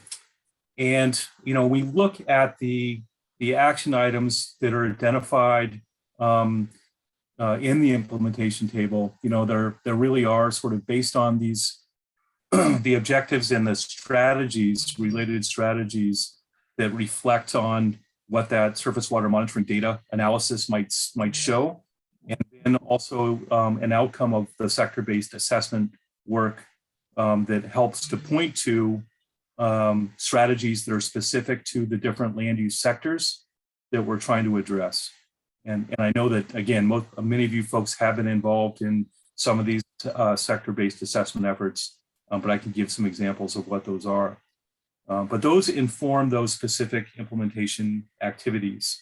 we look at the action items that are identified in the implementation table. There really are sort of based on these the objectives and the strategies, related strategies that reflect on what that surface water monitoring data analysis might show. And then also an outcome of the sector-based assessment work that helps to point to strategies that are specific to the different land use sectors that we're trying to address. And I know that, again, many of you folks have been involved in some of these sector-based assessment efforts, but I can give some examples of what those are. But those inform those specific implementation activities.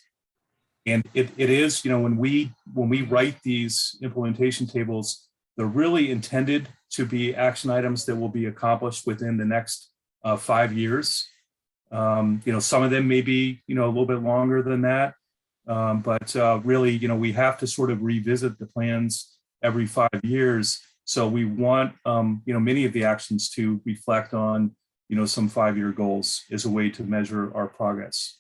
And it is, when we write these implementation tables, they're really intended to be action items that will be accomplished within the next 5 years. Some of them may be, a little bit longer than that. But really, we have to sort of revisit the plans every 5 years. So we want, many of the actions to reflect on, some 5-year goals as a way to measure our progress.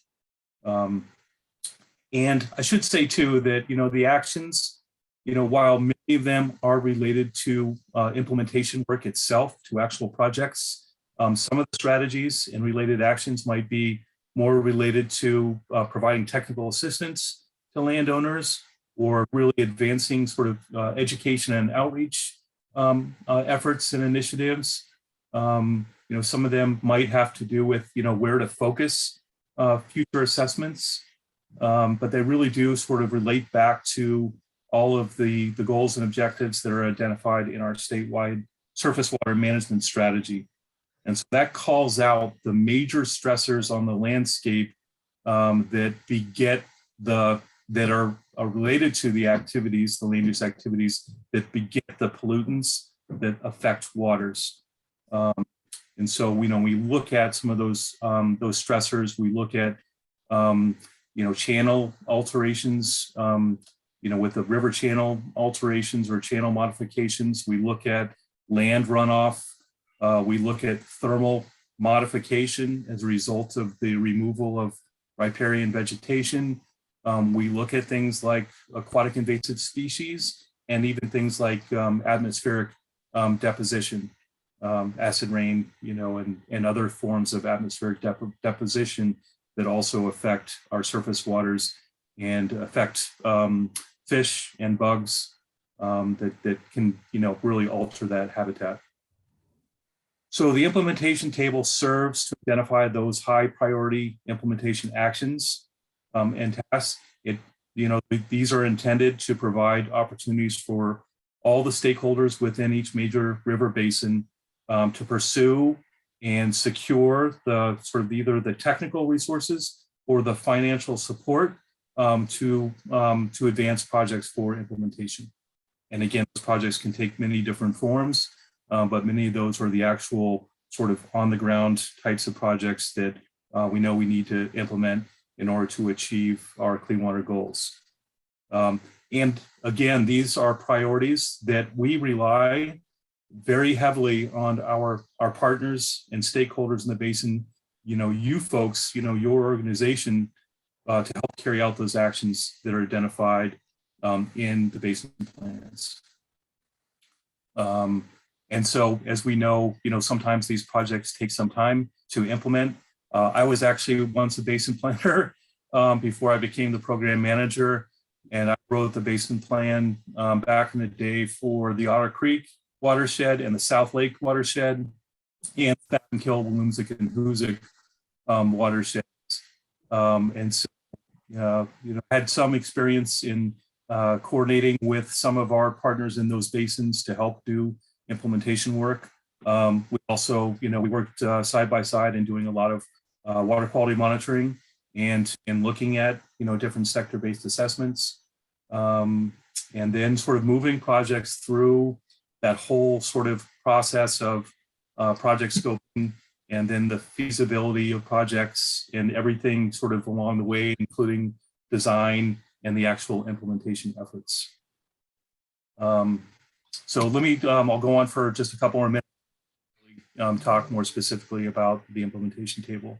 And I should say too that, the actions, while many of them are related to implementation work itself, to actual projects, some of the strategies and related actions might be more related to providing technical assistance to landowners, or really advancing sort of education and outreach efforts and initiatives. Some of them might have to do with, where to focus future assessments, but they really do sort of relate back to all of the goals and objectives that are identified in our statewide surface water management strategy. And so that calls out the major stressors on the landscape that are related to the activities, the land use activities that beget the pollutants that affect waters. And so, we look at some of those stressors. We look at, channel alterations, with the river channel alterations or channel modifications. We look at land runoff. We look at thermal modification as a result of the removal of riparian vegetation. We look at things like aquatic invasive species, and even things like atmospheric deposition, acid rain, and other forms of atmospheric deposition that also affect our surface waters and affect fish and bugs that can, really alter that habitat. So the implementation table serves to identify those high priority implementation actions and tasks. These are intended to provide opportunities for all the stakeholders within each major river basin to pursue and secure the sort of either the technical resources or the financial support to advance projects for implementation. And again, those projects can take many different forms, but many of those are the actual sort of on the ground types of projects that we know we need to implement in order to achieve our clean water goals. And again, these are priorities that we rely very heavily on our partners and stakeholders in the basin, you folks, your organization, to help carry out those actions that are identified in the basin plans. And so, as we know, sometimes these projects take some time to implement. I was actually once a basin planner before I became the program manager, and I wrote the basin plan back in the day for the Otter Creek watershed and the South Lake watershed, and Kill, Wilumzik, and Hoosick watersheds. And so, had some experience in coordinating with some of our partners in those basins to help do implementation work. We also, we worked side by side in doing a lot of water quality monitoring and looking at, different sector-based assessments, and then sort of moving projects through that whole sort of process of project scoping, and then the feasibility of projects and everything sort of along the way, including design and the actual implementation efforts. So let me, I'll go on for just a couple more minutes, talk more specifically about the implementation table.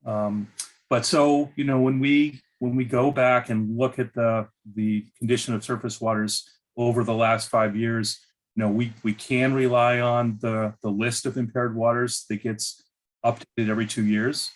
But so, when we go back and look at the condition of surface waters over the last 5 years, we can rely on the list of impaired waters that gets updated every 2 years.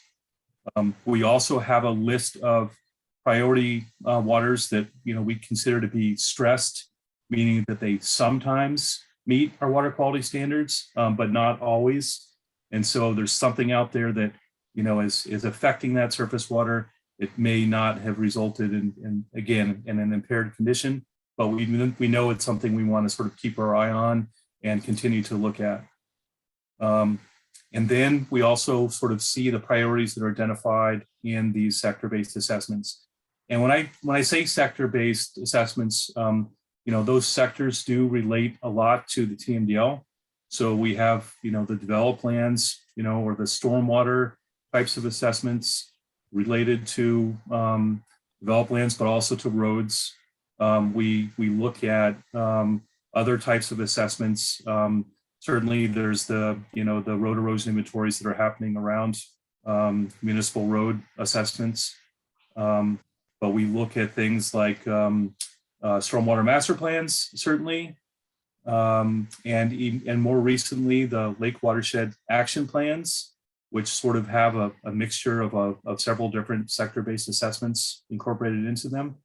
We also have a list of priority waters that we consider to be stressed, meaning that they sometimes meet our water quality standards, but not always. And so there's something out there that is affecting that surface water. It may not have resulted in an impaired condition, but we know it's something we want to sort of keep our eye on and continue to look at. And then we also sort of see the priorities that are identified in these sector-based assessments. And when I say sector-based assessments, those sectors do relate a lot to the TMDL. So we have, the developed plans, or the stormwater types of assessments related to developed lands, but also to roads. We look at other types of assessments. Certainly there's the road erosion inventories that are happening around municipal road assessments. but we look at things like stormwater master plans, certainly. And more recently, the Lake Watershed Action Plans, which sort of have a mixture of several different sector-based assessments incorporated into them.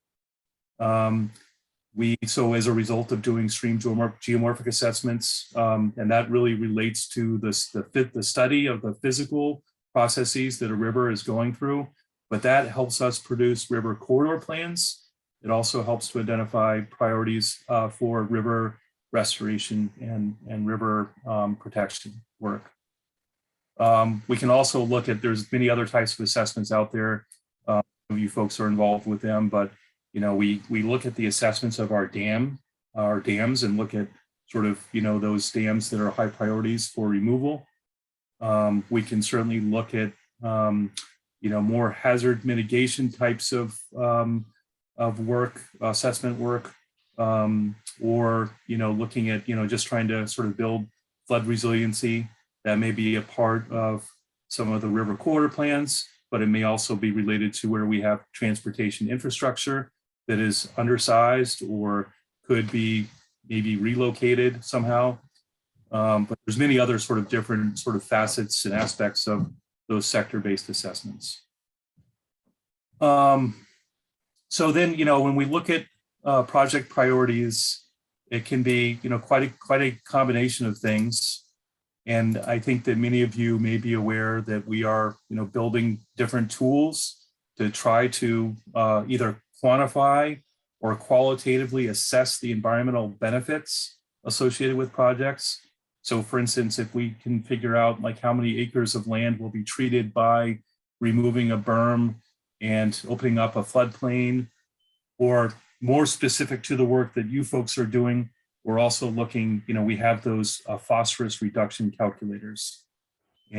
So as a result of doing stream geomorphic assessments, and that really relates to the study of the physical processes that a river is going through, but that helps us produce river corridor plans. It also helps to identify priorities for river restoration and river protection work. We can also look at, there's many other types of assessments out there. You folks are involved with them, but we look at the assessments of our dams and look at sort of, those dams that are high priorities for removal. We can certainly look at, more hazard mitigation types of work, assessment work, or, looking at, just trying to sort of build flood resiliency. That may be a part of some of the river corridor plans, but it may also be related to where we have transportation infrastructure that is undersized or could be maybe relocated somehow. But there's many other sort of different sort of facets and aspects of those sector-based assessments. So then, when we look at project priorities, it can be, quite a combination of things. And I think that many of you may be aware that we are, building different tools to try to either quantify or qualitatively assess the environmental benefits associated with projects. So for instance, if we can figure out like how many acres of land will be treated by removing a berm and opening up a floodplain, or more specific to the work that you folks are doing, we're also looking, we have those phosphorus reduction calculators.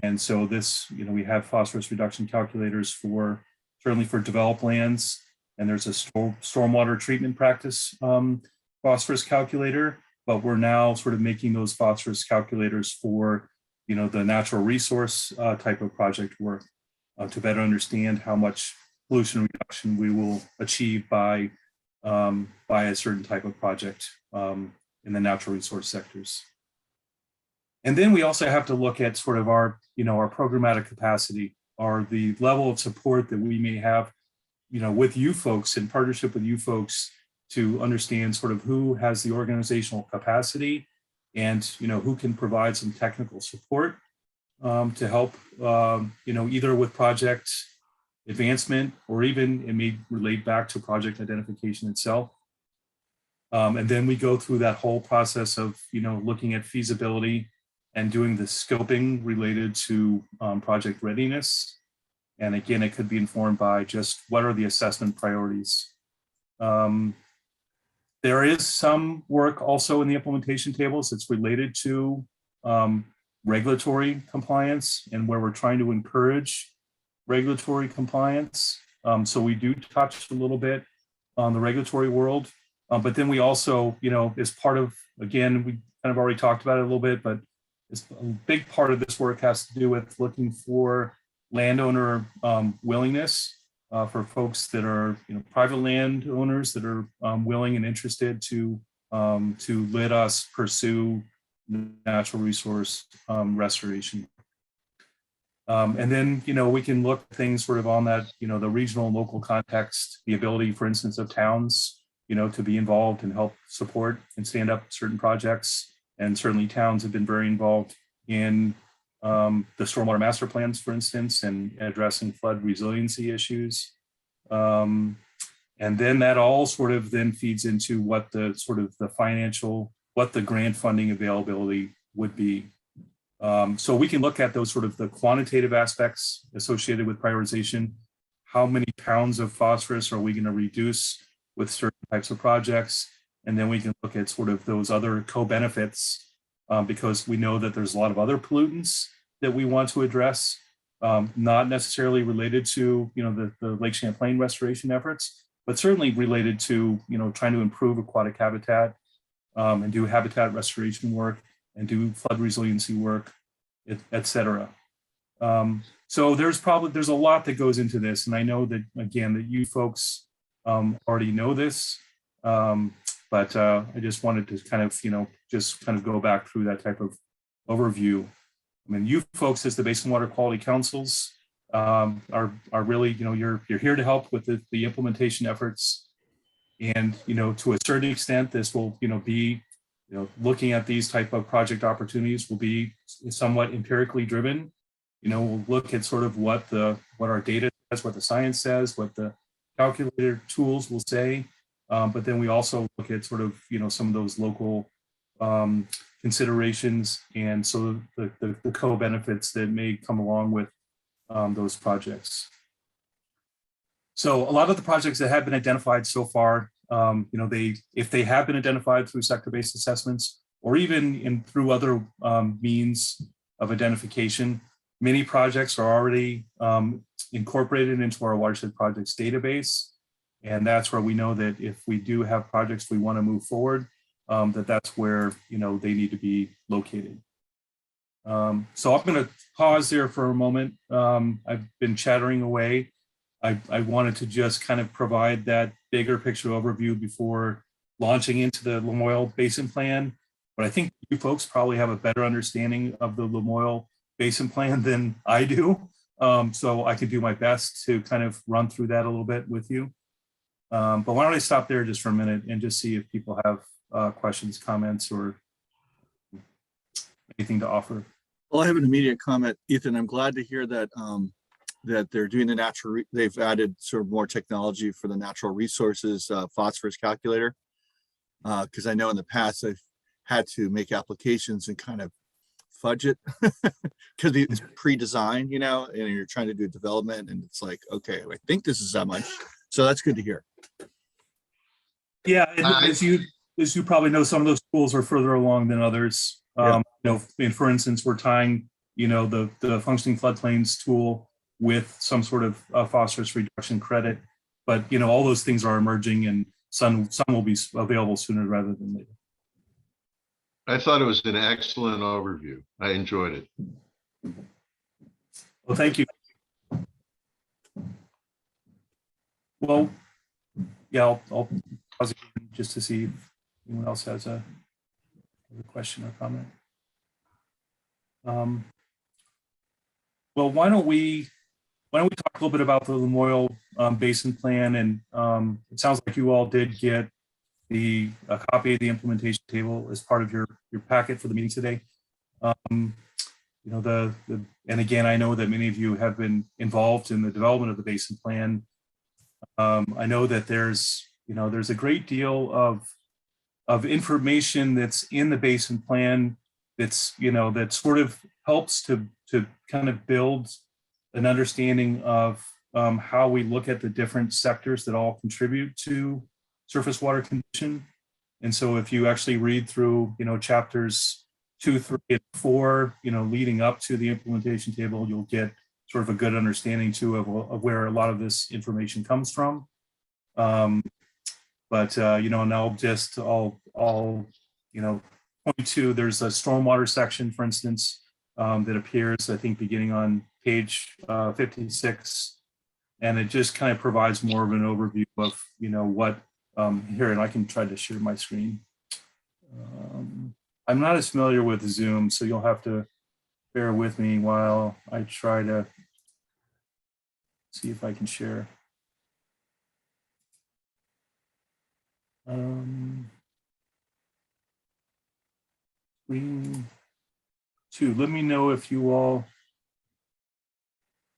And so this, we have phosphorus reduction calculators certainly for developed lands, and there's a stormwater treatment practice phosphorus calculator, but we're now sort of making those phosphorus calculators for, the natural resource type of project work to better understand how much pollution reduction we will achieve by a certain type of project in the natural resource sectors. And then we also have to look at sort of our, our programmatic capacity, or the level of support that we may have, with you folks, in partnership with you folks, to understand sort of who has the organizational capacity and, who can provide some technical support to help, either with project advancement, or even it may relate back to project identification itself. And then we go through that whole process of, looking at feasibility and doing the scoping related to project readiness. And again, it could be informed by just what are the assessment priorities. There is some work also in the implementation tables that's related to regulatory compliance, and where we're trying to encourage regulatory compliance. So we do touch a little bit on the regulatory world. But then we also, as part of, again, we kind of already talked about it a little bit, but it's a big part of this work has to do with looking for landowner willingness for folks that are, private landowners that are willing and interested to let us pursue natural resource restoration. And then, we can look at things sort of on that, the regional and local context, the ability, for instance, of towns, to be involved and help support and stand up certain projects. And certainly towns have been very involved in the stormwater master plans, for instance, and addressing flood resiliency issues. And then that all sort of then feeds into what the sort of the financial, what the grant funding availability would be. So we can look at those sort of the quantitative aspects associated with prioritization. How many pounds of phosphorus are we going to reduce with certain types of projects? And then we can look at sort of those other co-benefits, because we know that there's a lot of other pollutants that we want to address, not necessarily related to, the Lake Champlain restoration efforts, but certainly related to, trying to improve aquatic habitat and do habitat restoration work and do flood resiliency work, et cetera. So there's a lot that goes into this. And I know that, again, that you folks already know this. But I just wanted to kind of, just kind of go back through that type of overview. I mean, you folks as the Basin Water Quality Councils are really, you're here to help with the implementation efforts. And, to a certain extent, this will, be, looking at these type of project opportunities will be somewhat empirically driven. We'll look at sort of what our data says, what the science says, what the calculator tools will say. But then we also look at sort of, some of those local considerations and so the co-benefits that may come along with those projects. So a lot of the projects that have been identified so far, if they have been identified through sector-based assessments or even through other means of identification, many projects are already incorporated into our watershed projects database. And that's where we know that if we do have projects we want to move forward, that's where, they need to be located. So I'm going to pause there for a moment. I've been chattering away. I wanted to just kind of provide that bigger picture overview before launching into the Lamoille Basin Plan. But I think you folks probably have a better understanding of the Lamoille Basin Plan than I do. So I could do my best to kind of run through that a little bit with you. But why don't I stop there just for a minute and just see if people have questions, comments, or anything to offer. Well, I have an immediate comment, Ethan. I'm glad to hear that that they're doing the they've added sort of more technology for the natural resources phosphorus calculator. Because I know in the past I've had to make applications and kind of fudge it because it's pre-designed, and you're trying to do development and it's like, okay, I think this is that much. So that's good to hear. Yeah, and as you probably know, some of those tools are further along than others. Yeah. And for instance, we're tying, the functioning floodplains tool with some sort of phosphorus reduction credit, but all those things are emerging, and some will be available sooner rather than later. I thought it was an excellent overview. I enjoyed it. Well, thank you. Well, yeah, I'll pause again just to see if anyone else has a question or comment. Well, why don't we talk a little bit about the Lamoille Basin Plan? And it sounds like you all did get a copy of the implementation table as part of your packet for the meeting today. And again, I know that many of you have been involved in the development of the Basin Plan. I know that there's a great deal of information that's in the Basin Plan that's, that sort of helps to kind of build an understanding of how we look at the different sectors that all contribute to surface water condition. And so if you actually read through, chapters 2, 3, and 4, leading up to the implementation table, you'll get sort of a good understanding too of where a lot of this information comes from. But and I'll point to, there's a stormwater section, for instance, that appears, I think, beginning on page 56, and it just kind of provides more of an overview of what here, and I can try to share my screen. I'm not as familiar with Zoom, so you'll have to bear with me while I try to see if I can share. Screen 2. Let me know if you all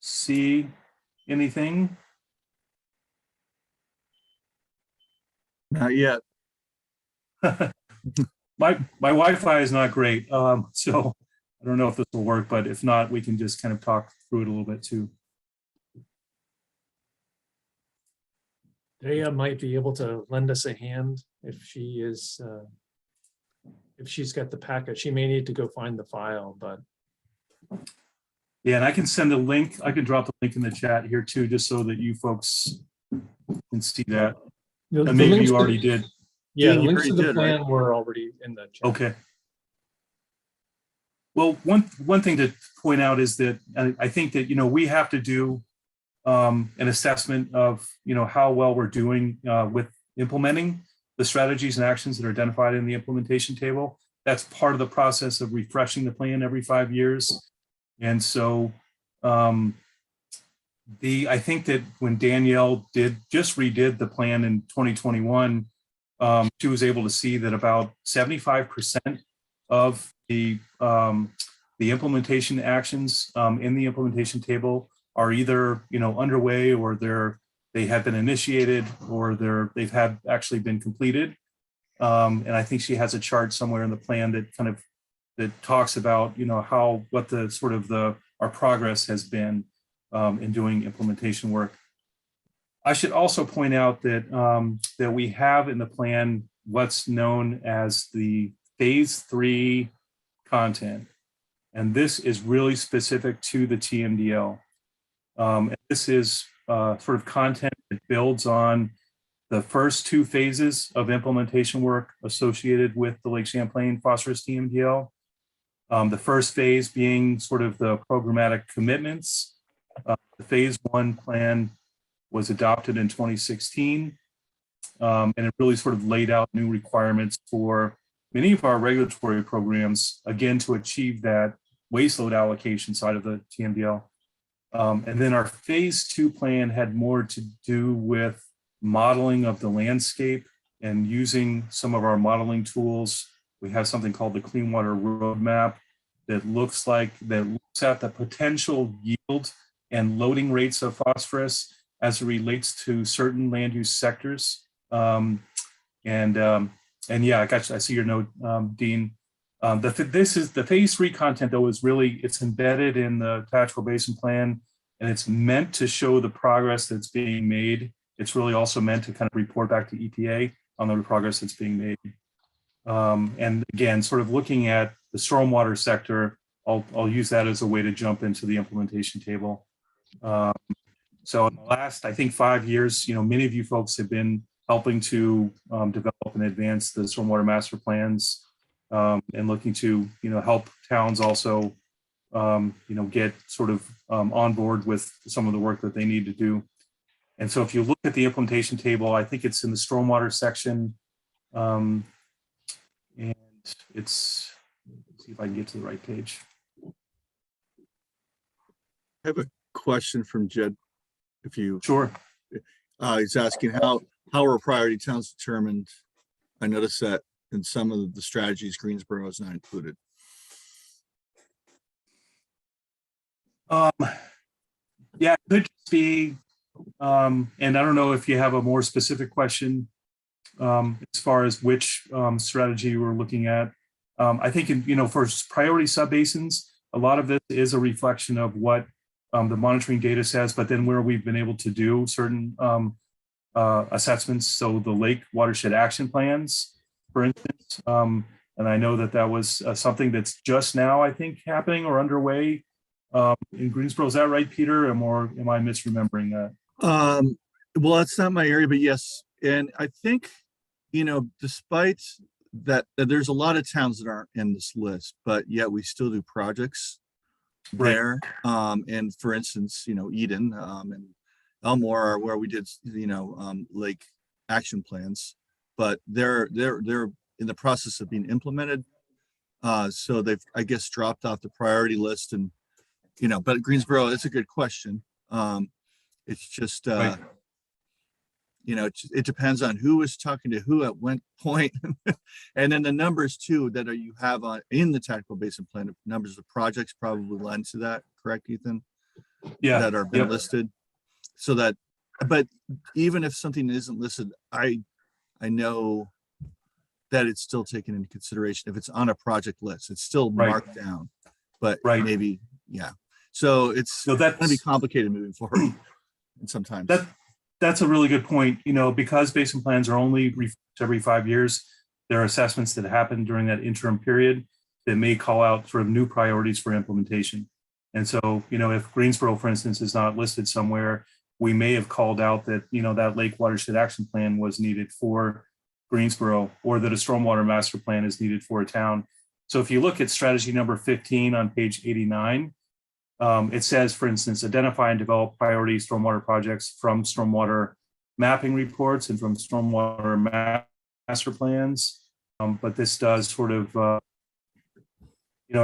see anything. Not yet. My Wi-Fi is not great, so I don't know if this will work, but if not, we can just kind of talk through it a little bit too. Daya might be able to lend us a hand if she is, if she's got the packet. She may need to go find the file, but. Yeah, and I can send a link. I can drop the link in the chat here too, just so that you folks can see that. And maybe you already did. Yeah, the links to the plan were already in the chat. Okay. Well, one thing to point out is that I think that we have to do an assessment of, how well we're doing with implementing the strategies and actions that are identified in the implementation table. That's part of the process of refreshing the plan every 5 years. And so I think that when Danielle just redid the plan in 2021, she was able to see that about 75% of the implementation actions in the implementation table are either underway, or they have been initiated, or they've actually been completed. And I think she has a chart somewhere in the plan that talks about what our progress has been in doing implementation work. I should also point out that we have in the plan what's known as the phase 3 content. And this is really specific to the TMDL. And this is sort of content that builds on the first 2 phases of implementation work associated with the Lake Champlain phosphorus TMDL. The first phase being sort of the programmatic commitments. The phase 1 plan was adopted in 2016. And it really sort of laid out new requirements for many of our regulatory programs, again, to achieve that waste load allocation side of the TMDL. And then our phase 2 plan had more to do with modeling of the landscape and using some of our modeling tools. We have something called the Clean Water Roadmap that looks at the potential yield and loading rates of phosphorus as it relates to certain land use sectors. And yeah, I see your note, Dean. This is the phase 3 content, though, it's embedded in the Tactical Basin Plan, and it's meant to show the progress that's being made. It's really also meant to kind of report back to EPA on the progress that's being made. And again, sort of looking at the stormwater sector, I'll use that as a way to jump into the implementation table. So in the last, I think, 5 years, many of you folks have been helping to develop and advance the stormwater master plans, and looking to help towns also get sort of on board with some of the work that they need to do. And so if you look at the implementation table, I think it's in the stormwater section, and let's see if I can get to the right page. I have a question from Jed. If you Sure. He's asking how are priority towns determined? I noticed that in some of the strategies, Greensboro is not included. Yeah, it could just be, and I don't know if you have a more specific question as far as which strategy we're looking at. I think, for priority subbasins, a lot of this is a reflection of what the monitoring data says, but then where we've been able to do certain assessments. So the Lake Watershed Action Plans, for instance, and I know that was something that's just now, I think, happening or underway in Greensboro. Is that right, Peter? Or am I misremembering that? Well, it's not my area, but yes. And I think, despite that, there's a lot of towns that aren't in this list, but yet we still do projects there. And for instance, Eden and Elmore are where we did, lake action plans, but they're in the process of being implemented. So they've, I guess, dropped off the priority list. And but Greensboro, it's a good question. It's just it depends on who is talking to who at what point. And then the numbers too that you have in the Tactical Basin Plan, numbers of projects probably lend to that, correct, Ethan? Yeah, that are been listed. So that, but even if something isn't listed, I know that it's still taken into consideration. If it's on a project list, it's still marked down, but maybe, yeah. So it's going to be complicated moving forward. And sometimes that's a really good point. Because basin plans are only refreshed every 5 years, there are assessments that happen during that interim period that may call out sort of new priorities for implementation. And so, if Greensboro, for instance, is not listed somewhere, we may have called out that, that Lake Watershed Action Plan was needed for Greensboro, or that a stormwater master plan is needed for a town. So if you look at strategy number 15 on page 89, It says, for instance, identify and develop priority stormwater projects from stormwater mapping reports and from stormwater master plans. But this does sort of,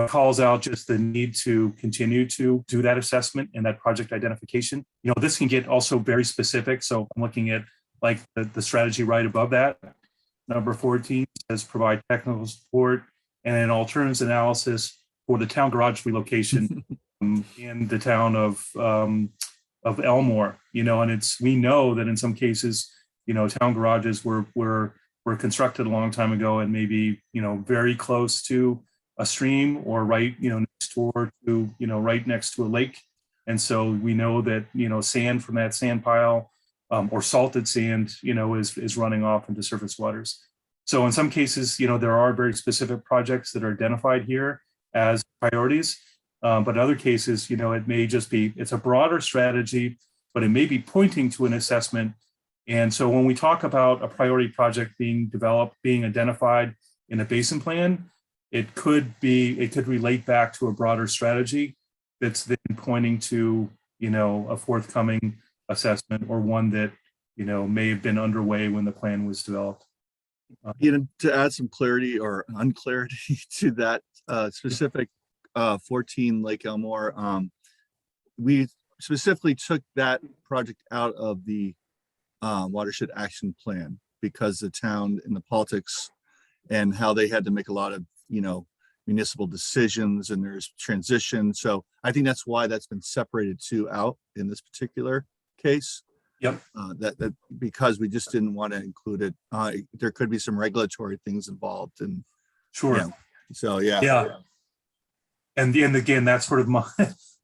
calls out just the need to continue to do that assessment and that project identification. This can get also very specific. So I'm looking at like the strategy right above that. Number 14 says provide technical support and an alternatives analysis for the town garage relocation in the town of Elmore. And we know that in some cases, town garages were constructed a long time ago and maybe very close to a stream or right next door to right next to a lake. And so we know that sand from that sand pile or salted sand is running off into surface waters. So in some cases there are very specific projects that are identified here as priorities, but in other cases it may just be, it's a broader strategy, but it may be pointing to an assessment. And so when we talk about a priority project being developed, being identified in a basin plan, it could relate back to a broader strategy that's then pointing to, a forthcoming assessment or one that, may have been underway when the plan was developed. To add some clarity or unclarity to that specific 14 Lake Elmore, we specifically took that project out of the watershed action plan because the town and the politics and how they had to make a lot of municipal decisions and there's transition. So I think that's why that's been separated out in this particular case. Yep. That because we just didn't want to include it. There could be some regulatory things involved and sure. So yeah. Yeah. And again, that's sort of my,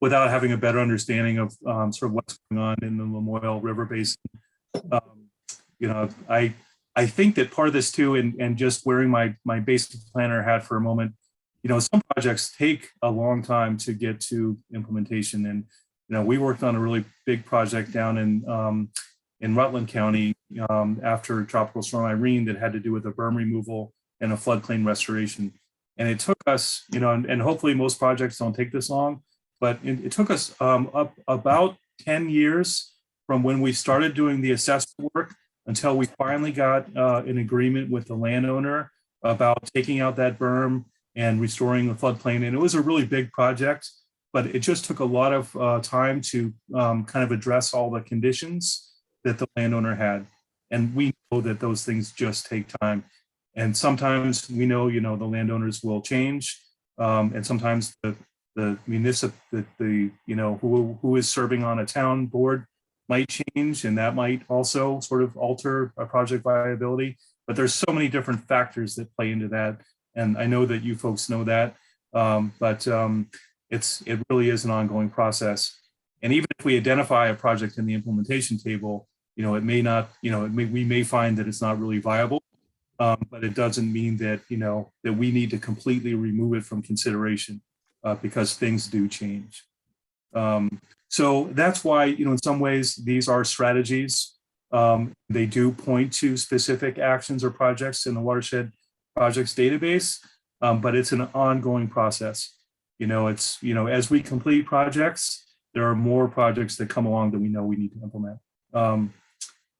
without having a better understanding of sort of what's going on in the Lamoille River Basin. I think that part of this too, and just wearing my basin planner hat for a moment, some projects take a long time to get to implementation. And, we worked on a really big project down in Rutland County after Tropical Storm Irene that had to do with a berm removal and a floodplain restoration. And it took us, and hopefully most projects don't take this long, but it took us up about 10 years from when we started doing the assessment work until we finally got an agreement with the landowner about taking out that berm and restoring the floodplain. And it was a really big project, but it just took a lot of time to kind of address all the conditions that the landowner had. And we know that those things just take time. And sometimes we know, the landowners will change. And sometimes the municipal, who is serving on a town board might change, and that might also sort of alter a project viability. But there's so many different factors that play into that. And I know that you folks know that, but it really is an ongoing process. And even if we identify a project in the implementation table, it may not, we may find that it's not really viable, but it doesn't mean that, that we need to completely remove it from consideration because things do change. So that's why, in some ways, these are strategies. They do point to specific actions or projects in the watershed projects database, but it's an ongoing process. It's, as we complete projects, there are more projects that come along that we know we need to implement.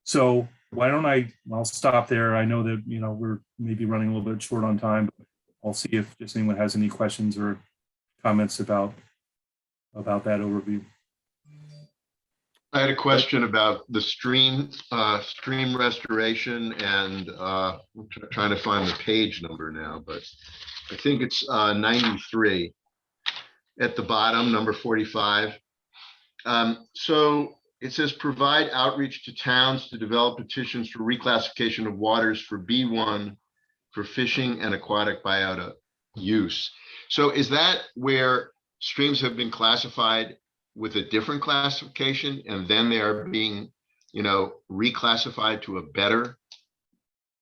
So why don't I'll stop there. I know that, we're maybe running a little bit short on time, but I'll see if just anyone has any questions or comments about that overview. I had a question about the stream restoration, and I'm trying to find the page number now, but I think it's 93 at the bottom, number 45. So it says provide outreach to towns to develop petitions for reclassification of waters for B1 for fishing and aquatic biota use. So is that where streams have been classified with a different classification and then they are being, reclassified to a better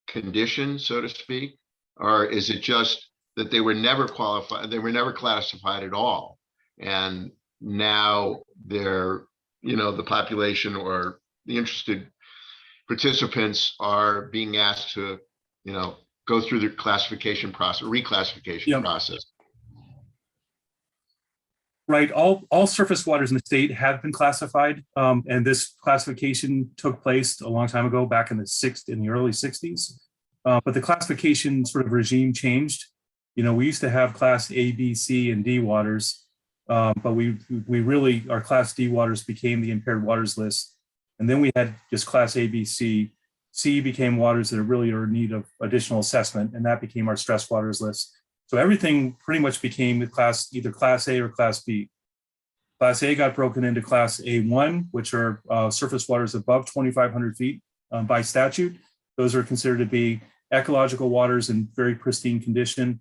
condition, so to speak? Or is it just that they were never qualified, they were never classified at all, and now they're, the population or the interested participants are being asked to, go through the classification process, reclassification process? Right, all surface waters in the state have been classified, and this classification took place a long time ago, back in the early 60s. But the classification sort of regime changed. You know, we used to have class A, B, C, and D waters, but we really, our class D waters became the impaired waters list. And then we had just class A, B, C. C became waters that really are in need of additional assessment, and that became our stress waters list. So everything pretty much became either class A or class B. Class A got broken into class A1, which are surface waters above 2,500 feet by statute. Those are considered to be ecological waters in very pristine condition.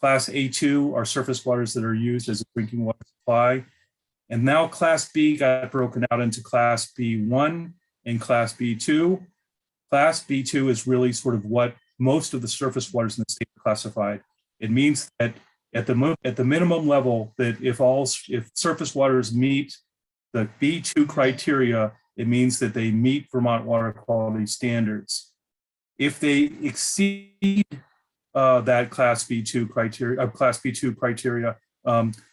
Class A2 are surface waters that are used as a drinking water supply. And now class B got broken out into class B1 and class B2. Class B2 is really sort of what most of the surface waters in the state are classified. It means that at the minimum level, that if surface waters meet the B2 criteria, it means that they meet Vermont water quality standards. If they exceed that class B2 criteria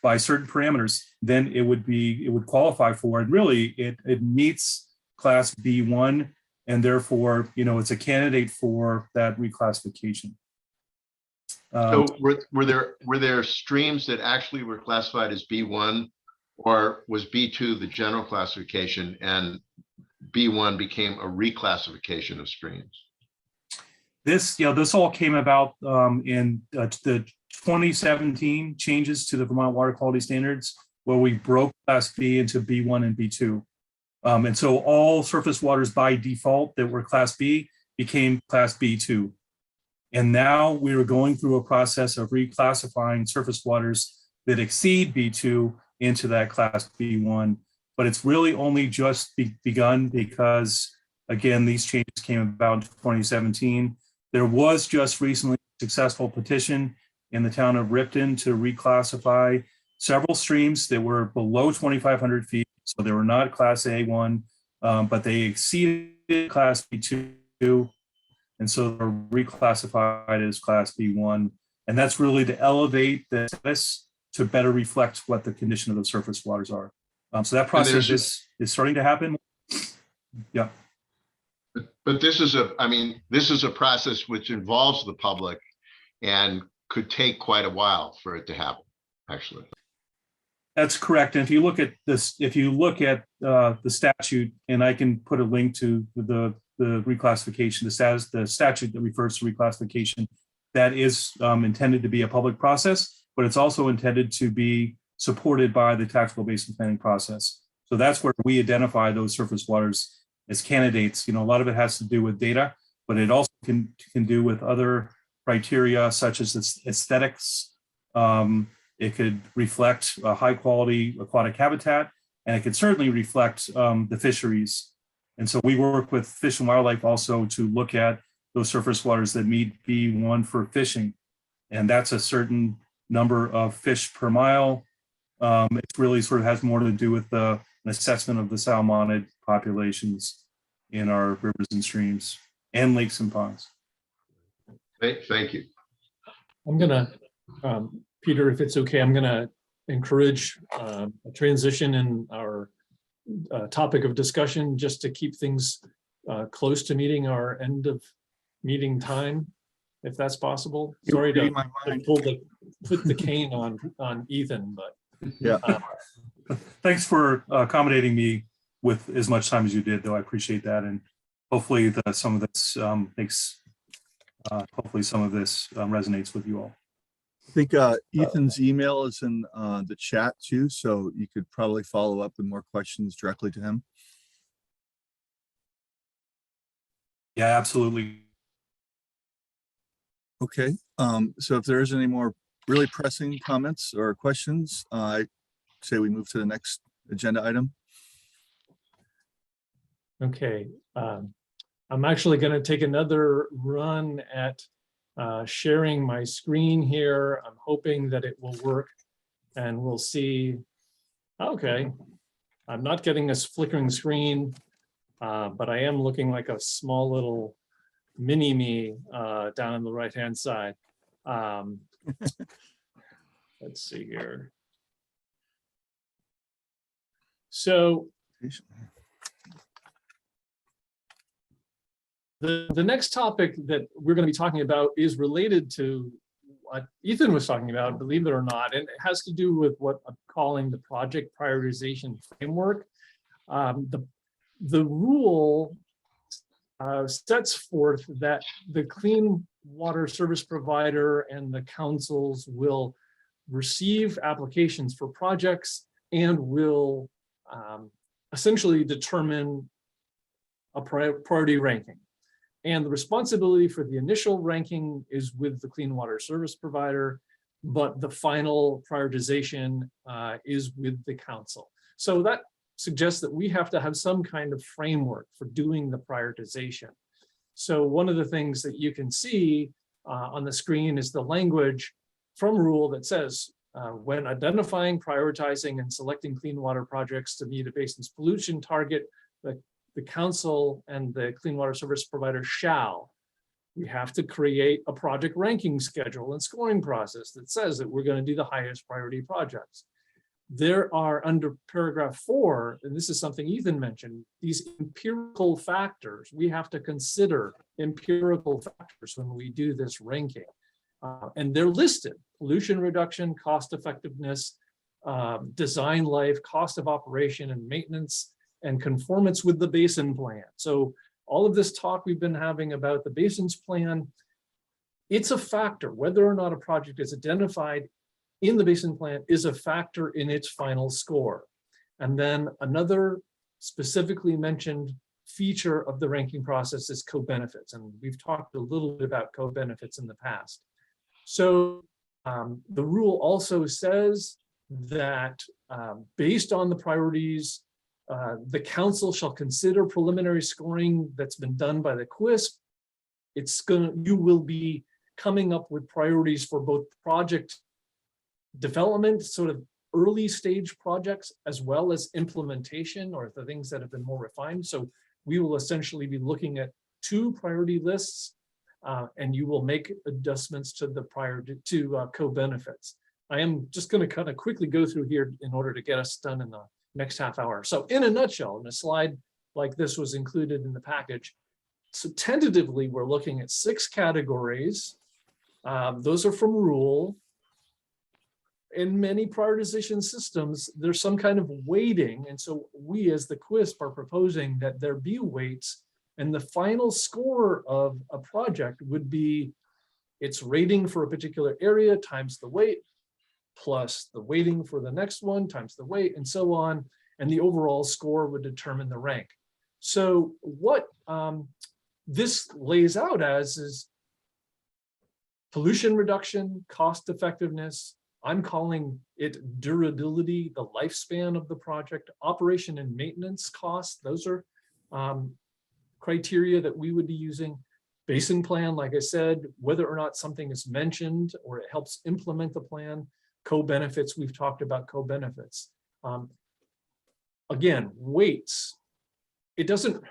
by certain parameters, then it would qualify for, and really it meets class B1, and therefore, you know, it's a candidate for that reclassification. So were there streams that actually were classified as B1, or was B2 the general classification and B1 became a reclassification of streams? This all came about in the 2017 changes to the Vermont water quality standards, where we broke class B into B1 and B2. And so all surface waters by default that were class B became class B2. And now we are going through a process of reclassifying surface waters that exceed B2 into that class B1. But it's really only just begun because, again, these changes came about in 2017. There was just recently a successful petition in the town of Ripton to reclassify several streams that were below 2,500 feet. So they were not class A1, but they exceeded class B2. And so they're reclassified as class B1. And that's really to elevate the status to better reflect what the condition of the surface waters are. So that process is starting to happen. Yeah. But this is a process which involves the public and could take quite a while for it to happen, actually. That's correct. And if you look at this, the statute, and I can put a link to the reclassification, the statute that refers to reclassification, that is intended to be a public process, but it's also intended to be supported by the taxable basin planning process. So that's where we identify those surface waters as candidates. You know, a lot of it has to do with data, but it also can do with other criteria such as aesthetics. It could reflect a high quality aquatic habitat, and it could certainly reflect the fisheries. And so we work with Fish and Wildlife also to look at those surface waters that meet B1 for fishing. And that's a certain number of fish per mile. It really sort of has more to do with an assessment of the salmonid populations in our rivers and streams and lakes and ponds. Thank you. I'm gonna, Peter, if it's okay, I'm gonna encourage a transition in our topic of discussion just to keep things close to meeting our end of meeting time, if that's possible. Sorry to put the cane on Ethan, but yeah. Thanks for accommodating me with as much time as you did, though. I appreciate that, and hopefully some of this resonates with you all. I think Ethan's email is in the chat too, so you could probably follow up with more questions directly to him. Yeah, absolutely. Okay, so if there is any more really pressing comments or questions, I say we move to the next agenda item. okay. I'm actually going to take another run at sharing my screen here. I'm hoping that it will work, and we'll see. Okay, I'm not getting a flickering screen, but I am looking like a small little mini me down on the right hand side. Let's see here. So the next topic that we're going to be talking about is related to what Ethan was talking about, believe it or not, and it has to do with what I'm calling the project prioritization framework. The rule sets forth that the clean water service provider and the councils will receive applications for projects and will essentially determine a priority ranking. And the responsibility for the initial ranking is with the clean water service provider, but the final prioritization is with the council. So that suggests that we have to have some kind of framework for doing the prioritization. So one of the things that you can see on the screen is the language from rule that says, when identifying, prioritizing, and selecting clean water projects to meet a basin's pollution target, the council and the clean water service provider shall. We have to create a project ranking schedule and scoring process that says that we're going to do the highest priority projects. There are, under paragraph 4, and this is something Ethan mentioned, these empirical factors. We have to consider empirical factors when we do this ranking. And they're listed: pollution reduction, cost effectiveness, design life, cost of operation and maintenance, and conformance with the Basin Plan. So all of this talk we've been having about the Basin's Plan, it's a factor. Whether or not a project is identified in the Basin Plan is a factor in its final score. And then another specifically mentioned feature of the ranking process is co-benefits. And we've talked a little bit about co-benefits in the past. So the rule also says that based on the priorities, the council shall consider preliminary scoring that's been done by the QUISP. You will be coming up with priorities for both project development, sort of early stage projects, as well as implementation, or the things that have been more refined. So we will essentially be looking at 2 priority lists, and you will make adjustments to the co-benefits. I am just going to kind of quickly go through here in order to get us done in the next half hour. So in a nutshell, and a slide like this was included in the package. So tentatively, we're looking at 6 categories. Those are from rule. In many prioritization systems, there's some kind of weighting. And so we as the QUISP are proposing that there be weights, and the final score of a project would be its rating for a particular area times the weight, plus the weighting for the next one times the weight, and so on. And the overall score would determine the rank. So what this lays out as is pollution reduction, cost effectiveness. I'm calling it durability, the lifespan of the project, operation and maintenance costs. Those are criteria that we would be using. Basin plan, like I said, whether or not something is mentioned or it helps implement the plan. Co-benefits, we've talked about co-benefits. Again, weights. It doesn't,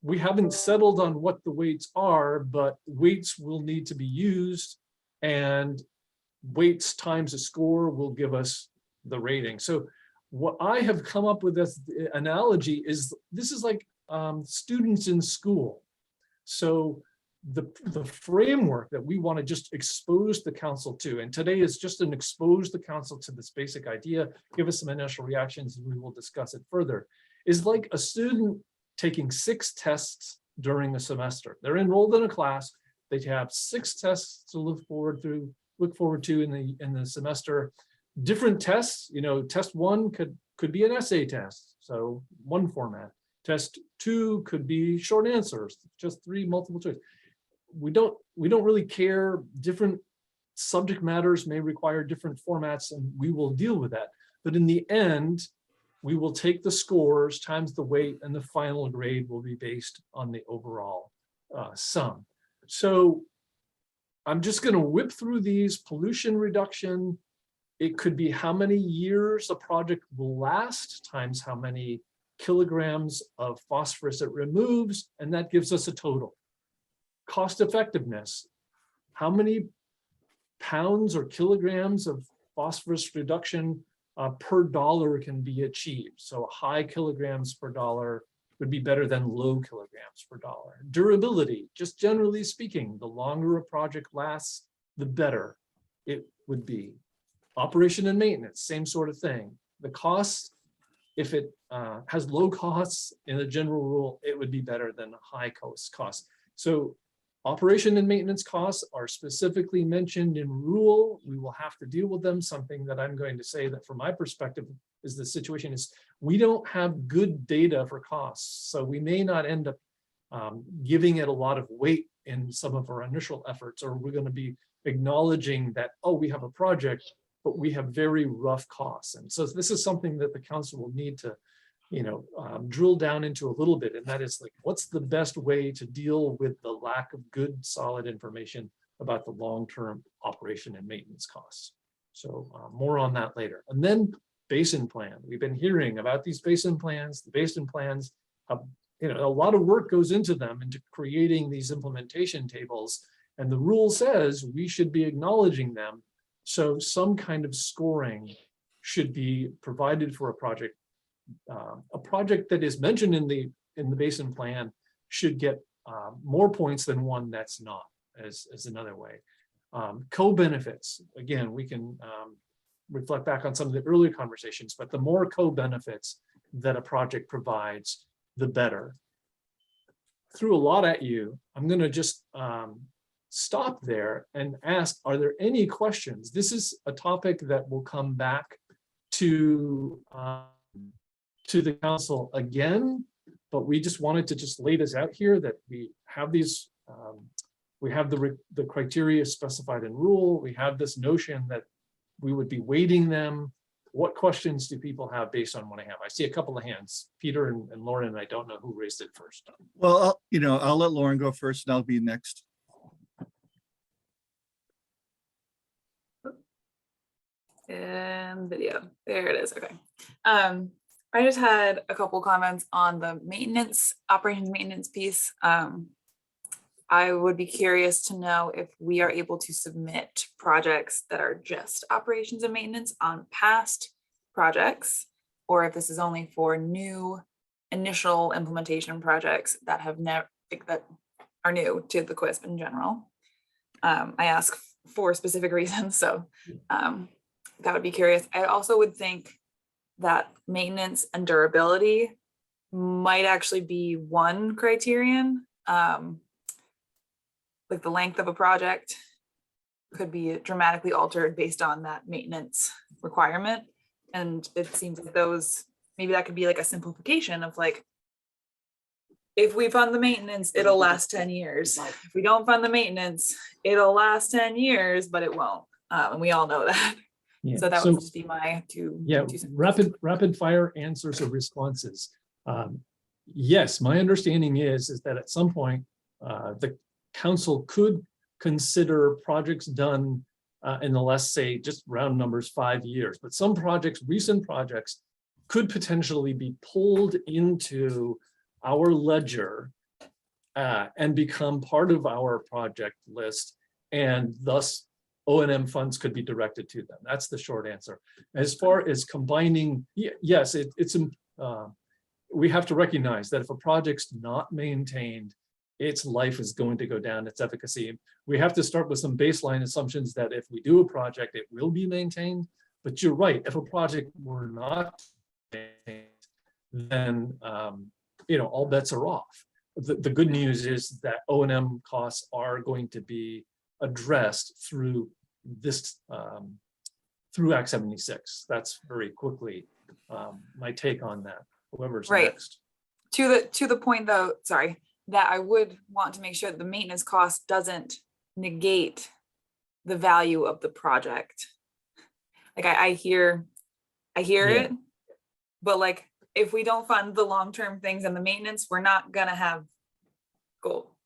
we haven't settled on what the weights are, but weights will need to be used, and weights times a score will give us the rating. So what I have come up with as the analogy is, this is like students in school. So the framework that we want to just expose the council to, and today is just an expose the council to this basic idea, give us some initial reactions, and we will discuss it further, is like a student taking 6 tests during a semester. They're enrolled in a class, they have 6 tests to look forward to in the semester. Different tests, you know, test 1 could be an essay test, so one format. Test 2 could be short answers, just 3 multiple choice. We don't really care. Different subject matters may require different formats, and we will deal with that. But in the end, we will take the scores times the weight, and the final grade will be based on the overall sum. So I'm just going to whip through these. Pollution reduction, it could be how many years a project will last times how many kilograms of phosphorus it removes, and that gives us a total. Cost effectiveness, how many pounds or kilograms of phosphorus reduction per dollar can be achieved. So high kilograms per dollar would be better than low kilograms per dollar. Durability, just generally speaking, the longer a project lasts, the better it would be. Operation and maintenance, same sort of thing. The cost, if it has low costs in a general rule, it would be better than a high cost. So operation and maintenance costs are specifically mentioned in rule. We will have to deal with them. Something that I'm going to say that from my perspective is the situation is we don't have good data for costs. So we may not end up giving it a lot of weight in some of our initial efforts, or we're going to be acknowledging that, oh, we have a project, but we have very rough costs. And so this is something that the council will need to, drill down into a little bit. And that is like, what's the best way to deal with the lack of good, solid information about the long-term operation and maintenance costs? So more on that later. And then basin plan. We've been hearing about these basin plans. The basin plans have, a lot of work goes into them, into creating these implementation tables. And the rule says we should be acknowledging them. So some kind of scoring should be provided for a project. A project that is mentioned in the basin plan should get more points than one that's not, as another way. Co-benefits, again, we can reflect back on some of the earlier conversations, but the more co-benefits that a project provides, the better. Threw a lot at you. I'm going to just stop there and ask, are there any questions? This is a topic that will come back to the council again, but we just wanted to just lay this out here that we have these, we have the criteria specified in rule. We have this notion that we would be weighting them. What questions do people have based on what I have? I see a couple of hands, Peter and Lauren, and I don't know who raised it first. Well, I'll let Lauren go first and I'll be next. And video, there it is, okay. I just had a couple comments on the maintenance, operations maintenance piece. I would be curious to know if we are able to submit projects that are just operations and maintenance on past projects, or if this is only for new initial implementation projects that have never, that are new to the QUISP in general. I ask for specific reasons, so that would be curious. I also would think that maintenance and durability might actually be one criterion. Like the length of a project could be dramatically altered based on that maintenance requirement. And it seems like those, maybe that could be like a simplification of like, if we fund the maintenance, it'll last 10 years. If we don't fund the maintenance, it'll last 10 years, but it won't. And we all know that. Yeah. So that would just be my two. Yeah, two cents. rapid fire answers or responses. Yes, my understanding is that at some point the council could consider projects done in the, let's say, just round numbers, 5 years, but some projects, recent projects, could potentially be pulled into our ledger and become part of our project list, and thus O&M funds could be directed to them. That's the short answer. As far as combining, yes, we have to recognize that if a project's not maintained, its life is going to go down, its efficacy. We have to start with some baseline assumptions that if we do a project, it will be maintained. But you're right, if a project were not maintained, then all bets are off. The good news is that O&M costs are going to be addressed through this, through Act 76. That's very quickly my take on that. Whoever's right next. To the point though, sorry, that I would want to make sure that the maintenance cost doesn't negate the value of the project. Like I hear it, but like if we don't fund the long-term things and the maintenance, we're not gonna have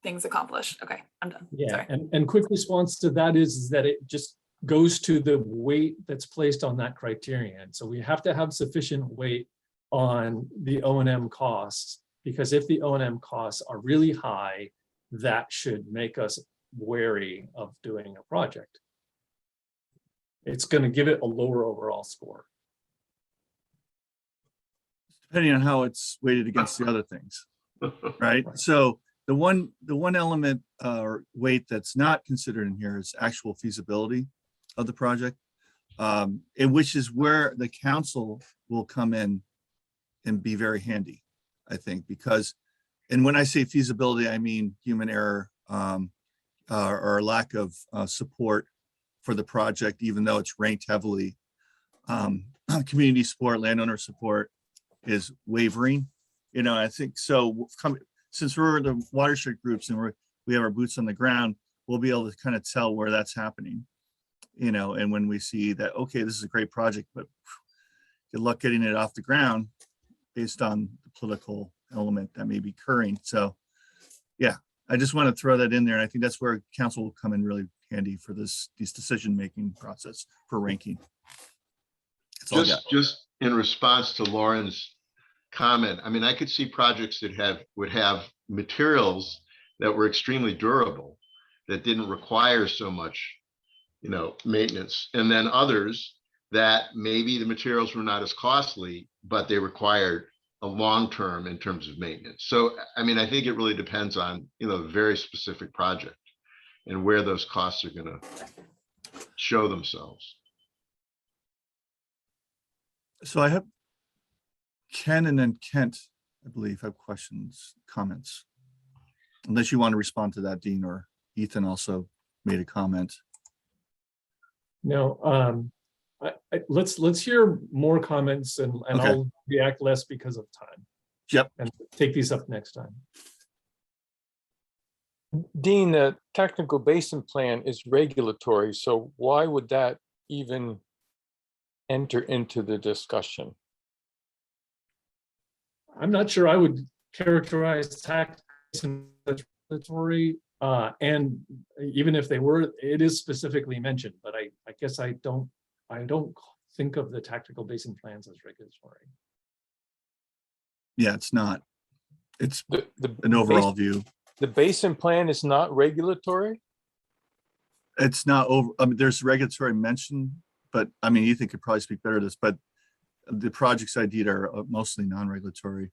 things accomplished. Okay, I'm done. Yeah, sorry. and quick response to that is that it just goes to the weight that's placed on that criterion. So we have to have sufficient weight on the O&M costs, because if the O&M costs are really high, that should make us wary of doing a project. It's going to give it a lower overall score. depending on how it's weighted against the other things, right? So the one element or weight that's not considered in here is actual feasibility of the project, and which is where the council will come in and be very handy, I think, because, and when I say feasibility, I mean human error or lack of support for the project, even though it's ranked heavily. Community support, landowner support is wavering. I think so. Since we're the watershed groups and we have our boots on the ground, we'll be able to kind of tell where that's happening. And when we see that, okay, this is a great project, but good luck getting it off the ground based on the political element that may be occurring. So yeah, I just want to throw that in there. And I think that's where council will come in really handy for these decision-making process for ranking. That's all I got. Just in response to Lauren's comment, I mean, I could see projects that would have materials that were extremely durable, that didn't require so much, maintenance, and then others that maybe the materials were not as costly, but they required a long-term in terms of maintenance. So, I mean, I think it really depends on, the very specific project and where those costs are going to show themselves. So I have Ken and then Kent, I believe, have questions, comments. Unless you want to respond to that, Dean, or Ethan also made a comment. No, let's hear more comments and Okay. I'll react less because of time. Yep. And take these up next time. Dean, the technical basin plan is regulatory, so why would that even enter into the discussion? I'm not sure I would characterize tax and regulatory, and even if they were, it is specifically mentioned, but I guess I don't think of the tactical basin plans as regulatory. Yeah, it's not. It's The an overall view. The basin plan is not regulatory? It's not over. I mean, there's regulatory mention, but I mean, Ethan could probably speak better to this, but the projects I did are mostly non-regulatory.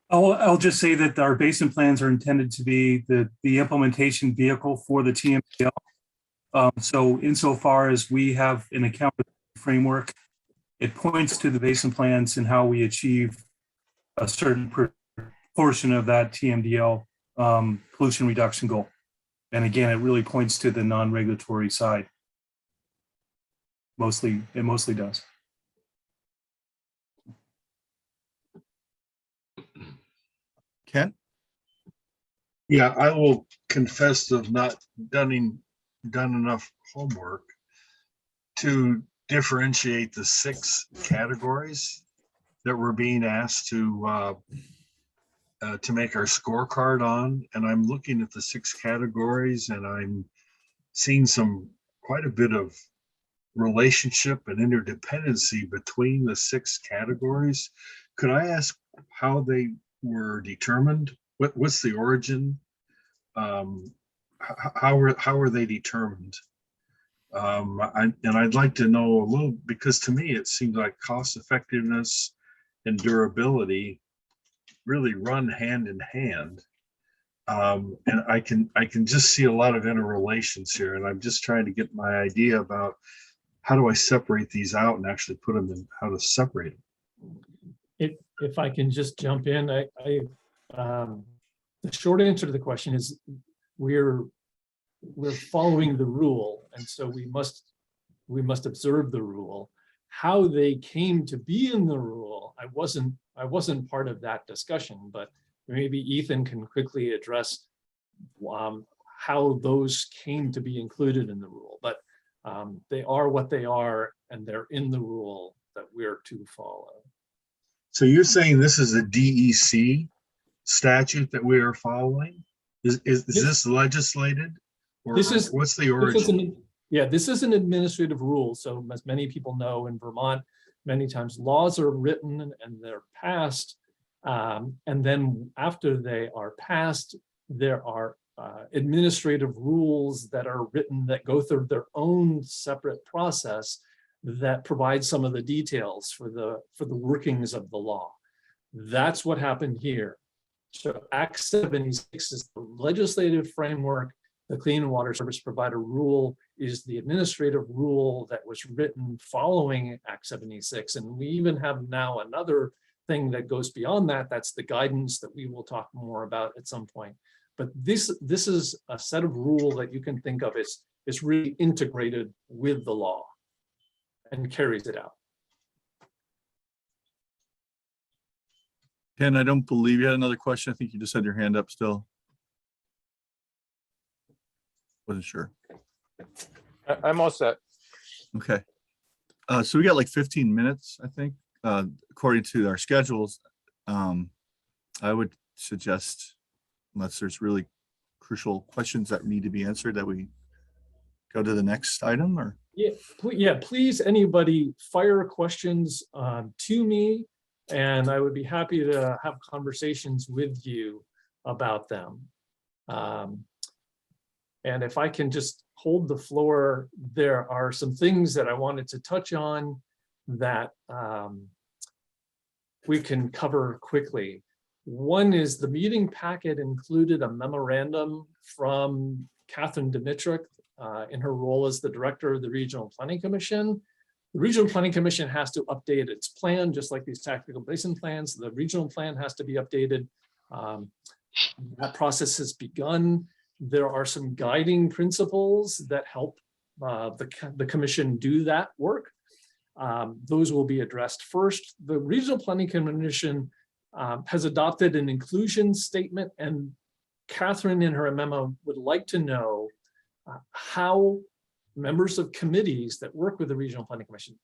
I'll just say that our basin plans are intended to be the implementation vehicle for the TMDL. So insofar as we have an accountability framework, it points to the basin plans and how we achieve a certain portion of that TMDL pollution reduction goal. And again, it really points to the non-regulatory side. It mostly does. Ken? Yeah, I will confess to have not done enough homework to differentiate the 6 categories that we're being asked to make our scorecard on. And I'm looking at the 6 categories and I'm seeing quite a bit of relationship and interdependency between the 6 categories. Could I ask how they were determined? What's the origin? How were they determined? And I'd like to know a little, because to me it seems like cost effectiveness and durability really run hand in hand. And I can just see a lot of interrelations here, and I'm just trying to get my idea about how do I separate these out and actually put them in, how to separate them. If I can just jump in, the short answer to the question is we're following the rule, and so we must observe the rule. How they came to be in the rule, I wasn't part of that discussion, but maybe Ethan can quickly address how those came to be included in the rule. But they are what they are, and they're in the rule that we're to follow. So you're saying this is a DEC statute that we are following? Is this legislated? Or what's the origin? This is an administrative rule. So as many people know, in Vermont, many times laws are written and they're passed. And then after they are passed, there are administrative rules that are written that go through their own separate process that provides some of the details for the workings of the law. That's what happened here. So Act 76 is the legislative framework. The Clean Water Service Provider Rule is the administrative rule that was written following Act 76. And we even have now another thing that goes beyond that. That's the guidance that we will talk more about at some point. But this is a set of rules that you can think of as really integrated with the law and carries it out. Ken, I don't believe you had another question. I think you just had your hand up still. Wasn't sure. I'm all set. Okay. So we got like 15 minutes, I think, according to our schedules. I would suggest, unless there's really crucial questions that need to be answered, that we go to the next item. Or Please, anybody fire questions to me, and I would be happy to have conversations with you about them. And if I can just hold the floor, there are some things that I wanted to touch on that we can cover quickly. One is the meeting packet included a memorandum from Catherine Dimitruk in her role as the director of the Regional Planning Commission. The Regional Planning Commission has to update its plan, just like these tactical basin plans. The regional plan has to be updated. That process has begun. There are some guiding principles that help the commission do that work. Those will be addressed first. The Regional Planning Commission has adopted an inclusion statement, and Catherine in her memo would like to know how members of committees that work with the Regional Planning Commission,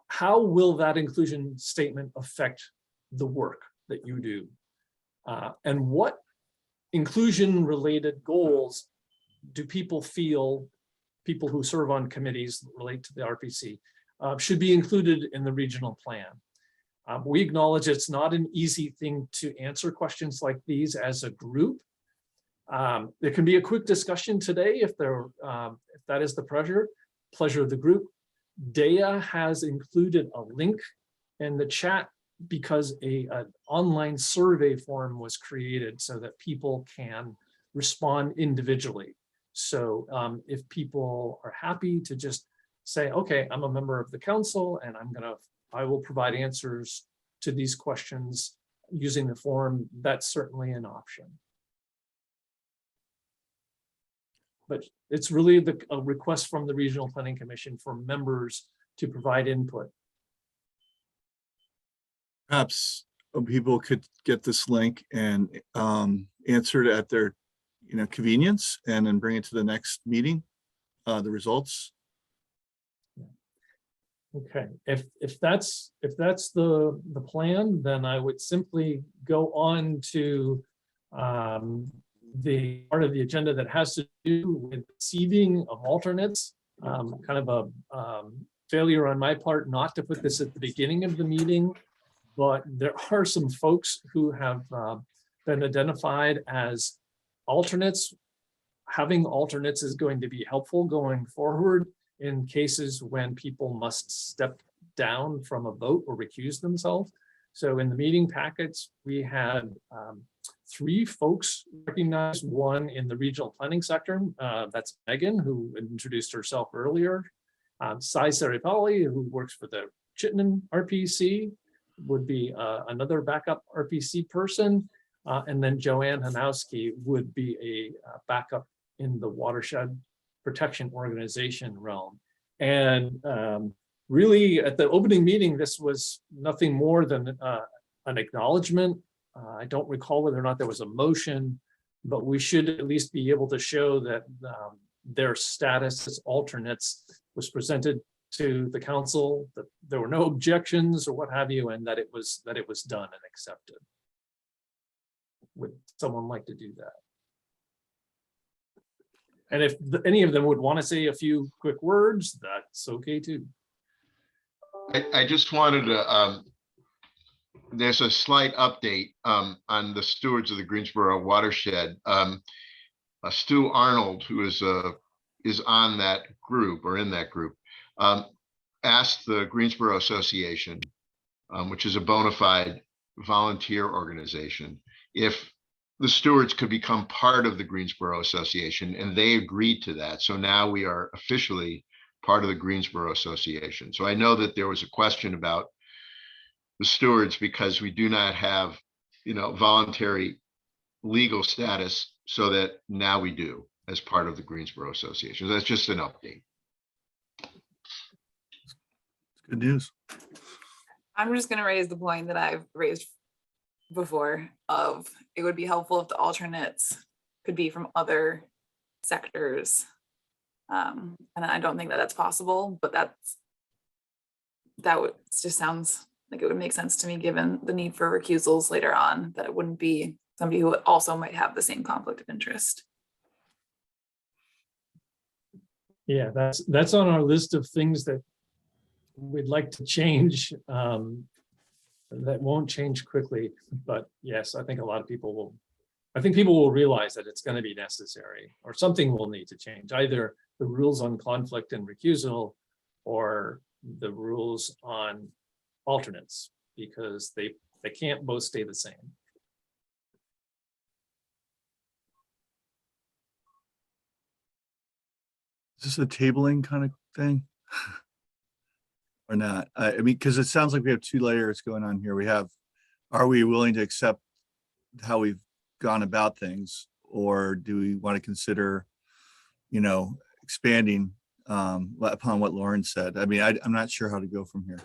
how will that inclusion statement affect the work that you do? And what inclusion related goals do people feel, people who serve on committees that relate to the RPC, should be included in the regional plan? We acknowledge it's not an easy thing to answer questions like these as a group. There can be a quick discussion today if that is the pleasure of the group. Dea has included a link in the chat because an online survey form was created so that people can respond individually. So if people are happy to just say, okay, I'm a member of the council and I will provide answers to these questions using the form, that's certainly an option. But it's really a request from the Regional Planning Commission for members to provide input. perhaps people could get this link and answer it at their convenience, and then bring it to the next meeting, the results. Okay, if that's the plan, then I would simply go on to the part of the agenda that has to do with seating of alternates. Kind of a failure on my part not to put this at the beginning of the meeting, but there are some folks who have been identified as alternates. Having alternates is going to be helpful going forward in cases when people must step down from a vote or recuse themselves. So in the meeting packets, we had 3 folks recognized, one in the regional planning sector. That's Megan, who introduced herself earlier. Sai Saripalli, who works for the Chittenden RPC, would be another backup RPC person. And then Joanne Hanowski would be a backup in the Watershed Protection Organization realm. And really at the opening meeting, this was nothing more than an acknowledgement. I don't recall whether or not there was a motion, but we should at least be able to show that their status as alternates was presented to the council, that there were no objections or what have you, and that it was done and accepted. Would someone like to do that? And if any of them would want to say a few quick words, that's okay too. I just wanted to, there's a slight update on the stewards of the Greensboro Watershed. Stu Arnold, who is on that group or in that group, asked the Greensboro Association, which is a bona fide volunteer organization, if the stewards could become part of the Greensboro Association, and they agreed to that. So now we are officially part of the Greensboro Association. So I know that there was a question about the stewards because we do not have, voluntary legal status, so that now we do as part of the Greensboro Association. That's just an update. Good news. I'm just going to raise the point that I've raised before of it would be helpful if the alternates could be from other sectors. And I don't think that that's possible, but just sounds like it would make sense to me given the need for recusals later on, that it wouldn't be somebody who also might have the same conflict of interest. Yeah, that's on our list of things that we'd like to change. That won't change quickly, but yes, I think people will realize that it's going to be necessary, or something will need to change, either the rules on conflict and recusal or the rules on alternates, because they can't both stay the same. Is this a tabling kind of thing? Or not? I mean, because it sounds like we have two layers going on here. Are we willing to accept how we've gone about things, or do we want to consider, expanding upon what Lauren said? I mean, I'm not sure how to go from here.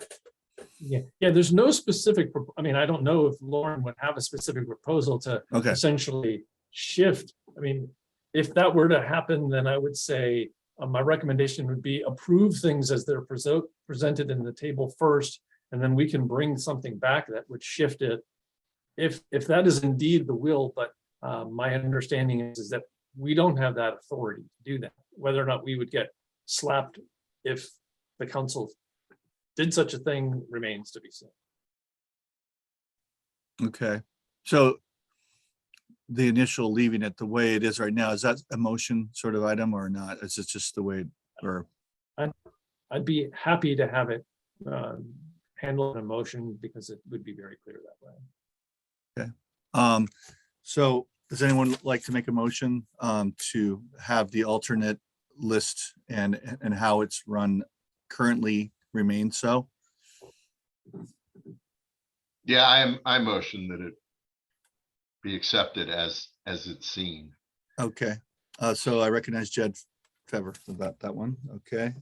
Yeah. There's no specific. I mean, I don't know if Lauren would have a specific proposal to essentially shift. I mean, if that were to happen, then I would say my recommendation would be approve things as they're presented in the table first, and then we can bring something back that would shift it if that is indeed the will. But my understanding is that we don't have that authority to do that. Whether or not we would get slapped if the council did such a thing remains to be seen. Okay, so the initial leaving it the way it is right now, is that a motion sort of item or not? Is it just the way, or? I'd be happy to have it handled in a motion, because it would be very clear that way. Okay. So does anyone like to make a motion to have the alternate list and how it's run currently remain so? Yeah, I motion that it be accepted as it's seen. Okay, so I recognize Jed Trevor about that one. Okay,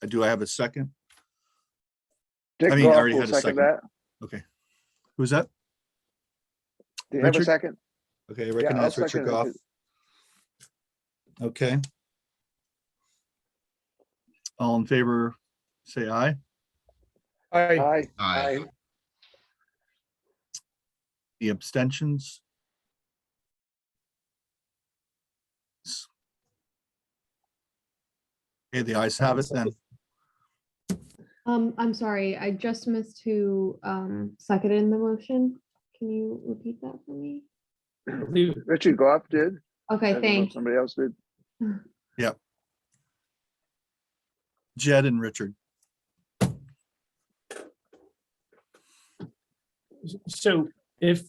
do I have a second? Dick I mean, I Goff already will had a second second. that. Okay, who's that? Do you have a Richard? second? Okay, I Yeah, I'll recognize Richard second it. Goff. Okay. All in favor, say aye. Aye. Aye. The abstentions? Okay, the ayes have it then. I'm sorry, I just missed who seconded in the motion. Can you repeat that for me? Richard Goff did. I Okay, don't know if thanks. somebody else did. Yep. Jed and Richard. So if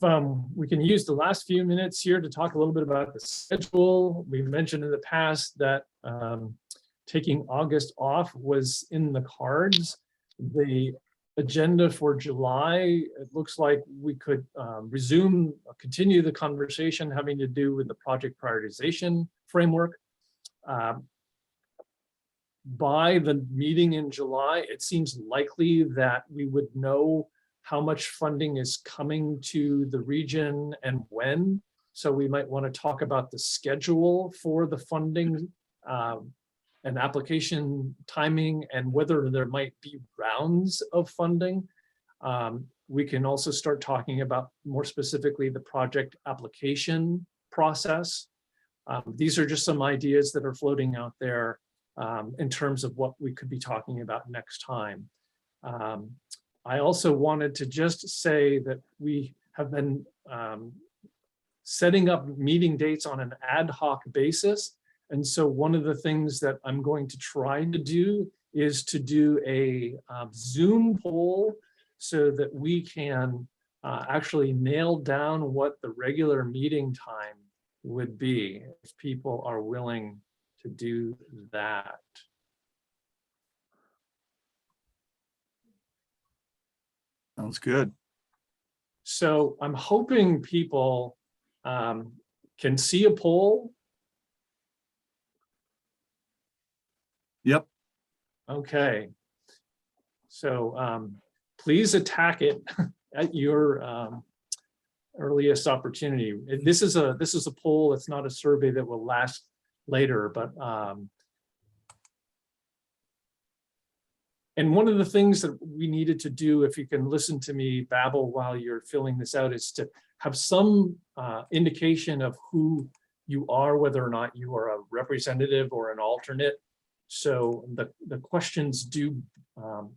we can use the last few minutes here to talk a little bit about the schedule. We've mentioned in the past that taking August off was in the cards. The agenda for July, it looks like we could continue the conversation having to do with the project prioritization framework. By the meeting in July, it seems likely that we would know how much funding is coming to the region and when. So we might want to talk about the schedule for the funding and application timing, and whether there might be rounds of funding. We can also start talking about more specifically the project application process. These are just some ideas that are floating out there in terms of what we could be talking about next time. I also wanted to just say that we have been setting up meeting dates on an ad hoc basis. And so one of the things that I'm going to try to do is to do a Zoom poll so that we can actually nail down what the regular meeting time would be, if people are willing to do that. Sounds good. So I'm hoping people can see a poll. Yep. Okay. So please attack it at your earliest opportunity. This is a poll. It's not a survey that will last later, but and one of the things that we needed to do, if you can listen to me babble while you're filling this out, is to have some indication of who you are, whether or not you are a representative or an alternate. So the questions do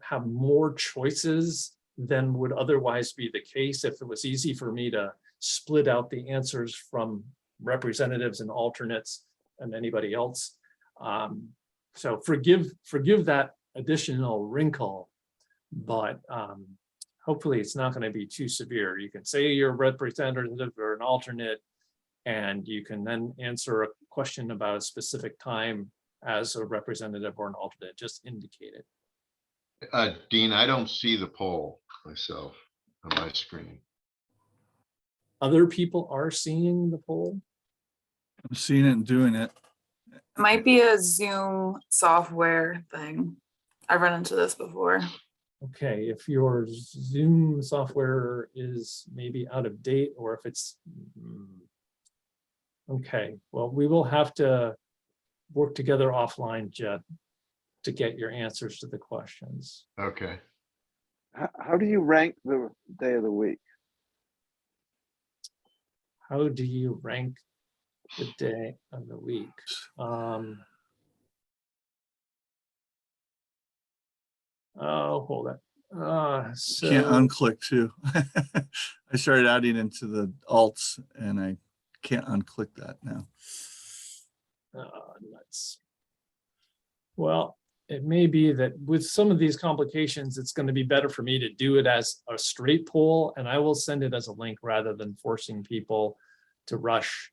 have more choices than would otherwise be the case if it was easy for me to split out the answers from representatives and alternates and anybody else. So forgive that additional wrinkle, but hopefully it's not going to be too severe. You can say you're a representative or an alternate, and you can then answer a question about a specific time as a representative or an alternate. Just indicate it. Dean, I don't see the poll myself on my screen. Other people are seeing the poll. I'm seeing it and doing it. Might be a Zoom software thing. I've run into this before. Okay, if your Zoom software is maybe out of date, or if it's okay, well, we will have to work together offline, Jed, to get your answers to the questions. Okay. How do you rank the day of the week? How do you rank the day of the week? Oh, hold on. Can't So unclick too. I started adding into the alts and I can't unclick that now. nuts. Well, it may be that with some of these complications, it's going to be better for me to do it as a straight poll, and I will send it as a link rather than forcing people to rush,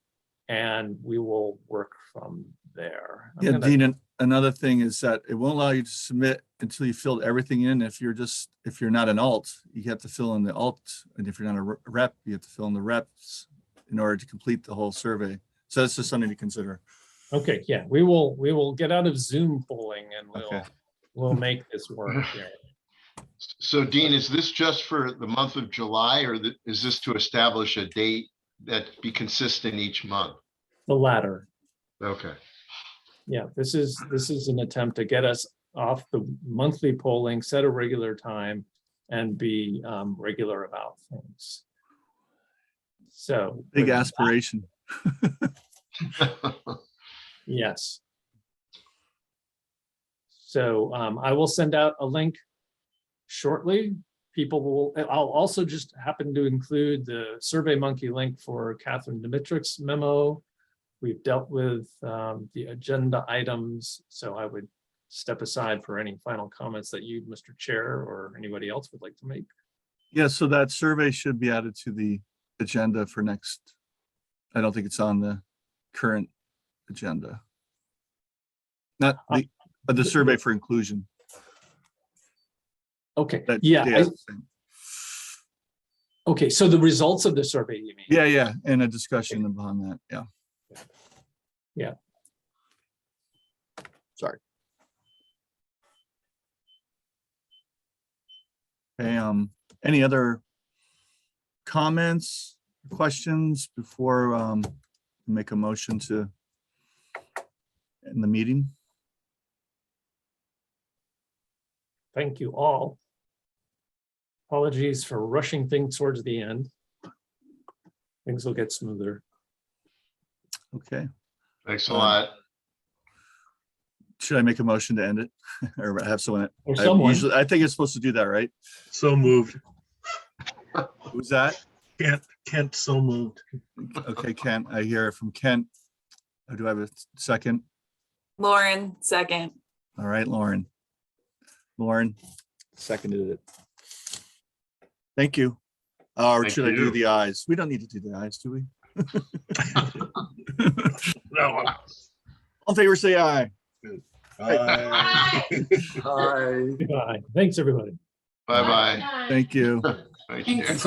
and we will work from there. I'm Yeah, gonna- Dean, another thing is that it won't allow you to submit until you filled everything in. If you're not an alt, you have to fill in the alt. And if you're not a rep, you have to fill in the reps in order to complete the whole survey. So that's just something to consider. Okay, yeah, we will get out of Zoom polling and Okay. we'll make this work here. So Dean, is this just for the month of July, or is this to establish a date that be consistent each month? The latter. Okay. Yeah, this is an attempt to get us off the monthly polling, set a regular time, and be regular about things. So Big with that, aspiration. yes. So I will send out a link shortly. People will, I'll also just happen to include the SurveyMonkey link for Catherine Dimitrich's memo. We've dealt with the agenda items, so I would step aside for any final comments that you, Mr. Chair, or anybody else would like to make. Yeah, so that survey should be added to the agenda for next. I don't think it's on the current agenda. Not the survey for inclusion. Okay, That- yeah. Okay, so the results of the survey, you mean? Yeah, and a discussion upon that, yeah. Yeah. Sorry. Okay, any other comments, questions before we make a motion to end the meeting? Thank you all. Apologies for rushing things towards the end. Things will get smoother. Okay. Thanks a lot. Should I make a motion to end it or have someone? Or someone. I think it's supposed to do that, right? So moved. Who's that? Kent, so moved. Okay, Kent, I hear it from Kent. Do I have a second? Lauren, second. All right, Lauren. Lauren seconded it. Thank you. Or Thank should I do you. the ayes? We don't need to do the ayes, do we? No. All in favor, say aye. Aye. Aye. Goodbye. Thanks, everybody. Bye-bye. Thank you. Thank Thanks. you.